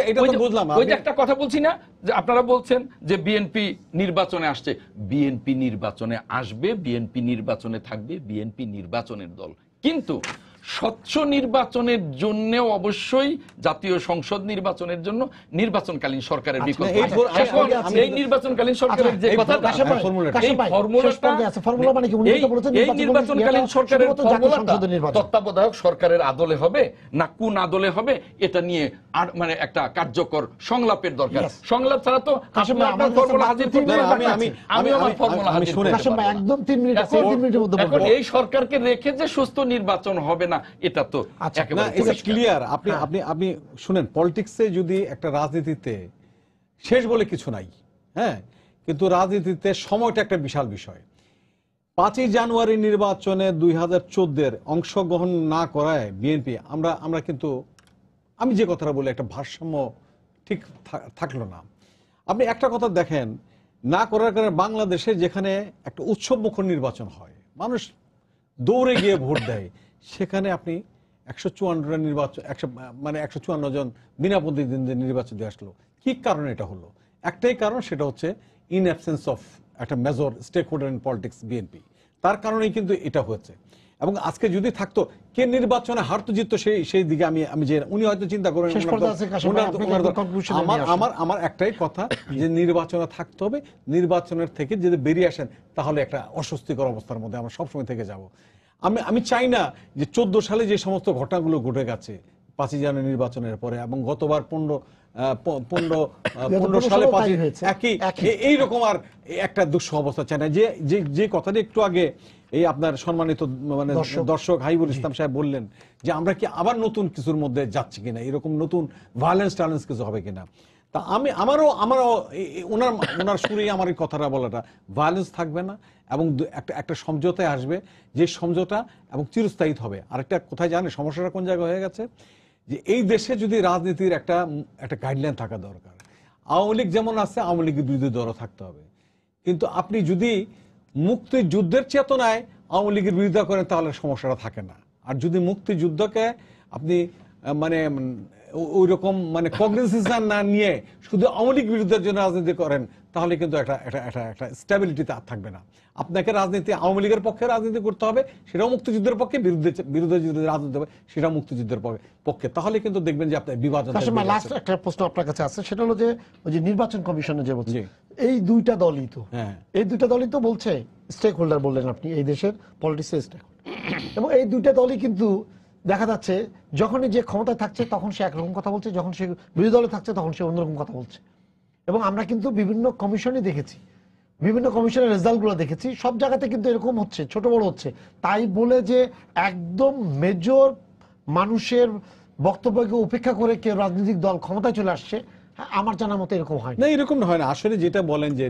এটা তো বুঝলাম, ওই যে একটা কথা বলছি না, যে আপনারা বলছেন যে বিএনপি নির্বাচনে আসছে, বিএনপি নির্বাচনে আসবে, বিএনপি নির্বাচনে থাকবে, বিএনপি নির্বাচনের দল, কিন্তু স্বচ্ছ নির্বাচনের জন্য অবশ্যই জাতীয় সংসদ নির্বাচনের জন্য নির্বাচনকালীন সরকারের বিকল্প এই আছে। এখন এই নির্বাচনকালীন সরকারের যে কথা কাশেম ভাই, কাশেম ভাই, শেষ পর্যায়ে আছে। ফর্মুলা মানে কি? উনি যেটা বলেছেন, এই নির্বাচনকালীন সরকারের শুধুমাত্র জাতীয় ফর্মুলাটা সংসদের নির্বাচন। তত্ত্বাবধায়ক সরকারের আদলে হবে না কোন আদলে হবে, এটা নিয়ে আর মানে একটা কার্যকর সংলাপের দরকার। Yes. সংলাপ ছাড়া তো কাশেম আপনি ভাই, আপনার আমার ফর্মুলা কাছে হাজির মাত্র করতে তিন পারবেন। মিনিট আমি আমার ফর্মুলা আমি হাজির শুনে করতে কাশেম ভাই, পারবো না। একদম 3 মিনিট আছে, 3 মিনিটের মধ্যে এখন বলবেন। এই সরকারকে রেখে যে সুস্থ নির্বাচন হবে না, এটা তো আচ্ছা, না, একেবারে এটা পরিষ্কার। ক্লিয়ার। আপনি শুনেন, পলিটিক্সে যদি একটা রাজনীতিতে শেষ বলে কিছু নাই, হ্যাঁ, কিন্তু রাজনীতিতে সময়টা একটা বিশাল বিষয়। 5ই জানুয়ারি নির্বাচনে 2014 অংশগ্রহণ না করায় বিএনপি আমরা কিন্তু, আমি যে কথাটা বলি, একটা ভারসাম্য ঠিক থাকলো না। আপনি একটা কথা দেখেন, না করার কারণে বাংলাদেশে যেখানে একটা উৎসবমুখর নির্বাচন হয়, মানুষ দৌড়ে গিয়ে ভোট দেয়, সেখানে আপনি 154 নির্বাচন, 154 জন বিনা প্রতিদ্বন্দ্বী নির্বাচন দিয়ে আসলো। কি কারণে এটা হলো? একটাই কারণ, সেটা হচ্ছে ইন অ্যাবসেন্স অফ একটা major stakeholder in politics, BNP. তার কারণেই কিন্তু এটা হয়েছে। এবং আজকে যদি থাকতো কে নির্বাচনে হারতো জিততো, সেই দিকে আমি যে উনি হয়তো চিন্তা করেন। শেষ পর্যায়ে আছে, কাশেম ভাই, আপনি একদম conclusion এ নিয়ে আসেন। আমার একটাই কথা, যে নির্বাচনে থাকতে হবে, নির্বাচনের থেকে যদি বেরিয়ে আসেন তাহলে একটা অস্বস্তিকর অবস্থার মধ্যে আমরা সবসময় থেকে যাব। আমি চাই না যে 14 সালে যে সমস্ত ঘটনাগুলো ঘটে গেছে 5ই জানুয়ারি নির্বাচনের পরে, এবং গতবার 15 সালে এইরকম আর একটা দুঃসহ অবস্থা চাই না। যে কথাটা একটু আগে এই আপনার সম্মানিত মানে দর্শক হাইবুল ইসলাম সাহেব বললেন, যে আমরা কি আবার নতুন কিছুর মধ্যে যাচ্ছি কিনা, এরকম নতুন ভায়োলেন্স টালেন্স কিছু হবে কিনা। তা আমারও ওনার সুরেই আমার এই কথাটা বলাটা, ভায়োলেন্স থাকবে না এবং একটা সমঝোতায় আসবে, যে সমঝোতা এবং চিরস্থায়ী হবে। আরেকটা কোথায় জানে সমস্যাটা কোন জায়গায় হয়ে গেছে, যে এই দেশে যদি রাজনীতির একটা গাইডলাইন থাকা দরকার। আওয়ামী লীগ যেমন আছে, আওয়ামী লীগের বিরোধী দলও থাকতে হবে, কিন্তু আপনি যদি মুক্তিযুদ্ধের চেতনায় আওয়ামী লীগের বিরোধিতা করেন তাহলে সমস্যাটা থাকে না। আর যদি মুক্তিযুদ্ধকে আপনি মানে ওই রকম মানে কগনিসেশন না নিয়ে শুধু আওয়ামী লীগ বিরুদ্ধের জন্য রাজনীতি করেন, তাহলে কিন্তু একটা স্টেবিলিটি থাকবে না। আপনাকে রাজনীতি আওয়ামী লীগের পক্ষে রাজনীতি করতে হবে, সেটাও মুক্তিযুদ্ধের পক্ষে, বিরুদ্ধে যদি রাজনীতি হবে সেটাও মুক্তিযুদ্ধের পক্ষে, তাহলে কিন্তু দেখবেন যে আপনার বিভাজন। লাস্ট একটা প্রশ্ন আপনার কাছে আছে, সেটা হলো যে ওই যে নির্বাচন কমিশনে যে বলছে, এই দুইটা দলই তো, এই দুইটা দলই তো বলছে, স্টেক হোল্ডার বললেন আপনি, এই দেশের পলিটিক্সের স্টেক হোল্ডার, এবং এই দুইটা দলই কিন্তু দেখা যাচ্ছে যখনই যে ক্ষমতায় থাকছে তখন সে একরকম কথা বলছে, যখন সে বিরোধী দলে থাকছে তখন সে অন্যরকম কথা বলছে। এবং আমরা কিন্তু বিভিন্ন কমিশনে দেখেছি, বিভিন্ন কমিশনের রেজাল্টগুলো দেখেছি, সব জায়গাতে কিন্তু এরকম হচ্ছে, ছোট বড় হচ্ছে। তাই বলে যে একদম মেজর মানুষের বক্তব্যকে উপেক্ষা করে কেউ রাজনৈতিক দল ক্ষমতায় চলে আসছে, আমার জানার মতো এরকম হয় না। এরকম হয় না আসলে। যেটা বলেন যে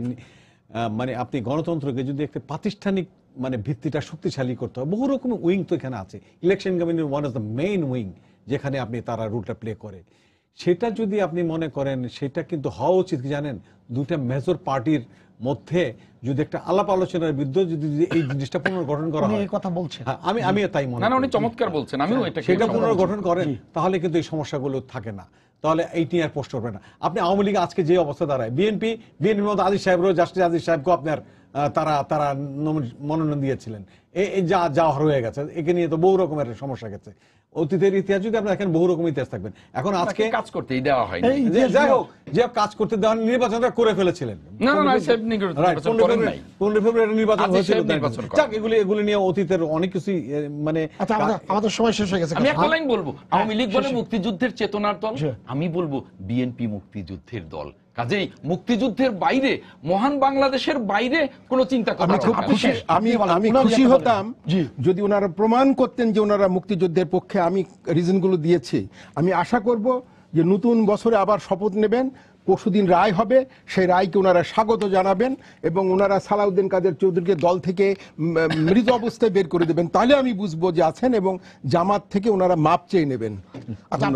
মানে আপনি গণতন্ত্রকে যদি একটা প্রাতিষ্ঠানিক মানে ভিত্তিটা শক্তিশালী করতে হবে, বহু রকম উইং তো এখানে আছে। Election commission one of the main wing, যেখানে আপনি তারা রোলটা প্লে করে, সেটা যদি আপনি মনে করেন, সেটা কিন্তু হওয়া উচিত কি জানেন, দুইটা মেজর পার্টির মধ্যে যদি একটা আলাপ আলোচনার বিরুদ্ধে যদি এই জিনিসটা পুনর্গঠন করা হয়, কথা বলছেন, আমি তাই মনে করি। উনি চমৎকার বলছেন, আমিও এটা সেটা পুনর্গঠন করেন, তাহলে কিন্তু এই সমস্যাগুলো থাকে না, তাহলে এইটি আর পোস্ট করবে না। আপনি আওয়ামী লীগ আজকে যে অবস্থা দাঁড়ায়, বিএনপির মধ্যে আজিজ সাহেব, জাস্টিস আজিজ সাহেবকে আপনার তারা মনোনয়ন দিয়েছিলেন, যা হয়ে গেছে, একে নিয়ে তো বহু রকমের সমস্যা গেছে। অতীতের ইতিহাস যদি আপনি দেখেন, বহু রকম ইতিহাস থাকবেন। এখন আজকে কাজ করতেই দেওয়া হয়, যাই হোক, যে কাজ করতে দেওয়া, নির্বাচনটা করে ফেলেছিলেন, 15 ফেব্রুয়ারি নির্বাচন হয়েছিল। এগুলি নিয়ে অতীতের অনেক কিছুই মানে। আচ্ছা, আমাদের সময় শেষ হয়ে গেছে। আমি একটা লাইন বলবো, আওয়ামী লীগ বলে মুক্তিযুদ্ধের চেতনার দল, আমি বলবো বিএনপি মুক্তিযুদ্ধের দল। কাজেই মুক্তিযুদ্ধের বাইরে, মহান বাংলাদেশের বাইরে কোনো চিন্তা করা আমি খুশি হতাম যদি ওনারা প্রমাণ করতেন যে ওনারা মুক্তিযুদ্ধের পক্ষে। আমি রিজনগুলো দিয়েছি। আমি আশা করব যে নতুন বছরে আবার শপথ নেবেন, পরশুদিন রায় হবে, সেই রায়কে ওনারা স্বাগত জানাবেন এবং ওনারা সালাউদ্দিন কাদের চৌধুরীকে দল থেকে মৃত অবস্থায় বের করে দেবেন। তাহলে আমি বুঝবো যে আছেন, এবং জামাত থেকে ওনারা মাপ চেয়ে নেবেন। আচ্ছা,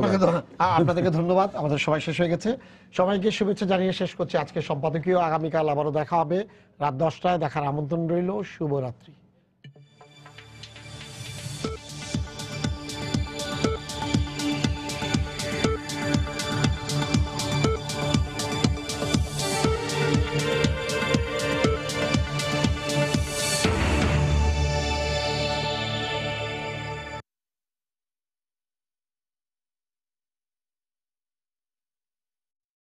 আপনাদেরকে ধন্যবাদ। আমাদের সময় শেষ হয়ে গেছে। সবাইকে শুভেচ্ছা জানিয়ে শেষ করছি আজকে সম্পাদকীয়। আগামীকাল আবারও দেখা হবে রাত 10টায়। দেখার আমন্ত্রণ রইল। শুভরাত্রি।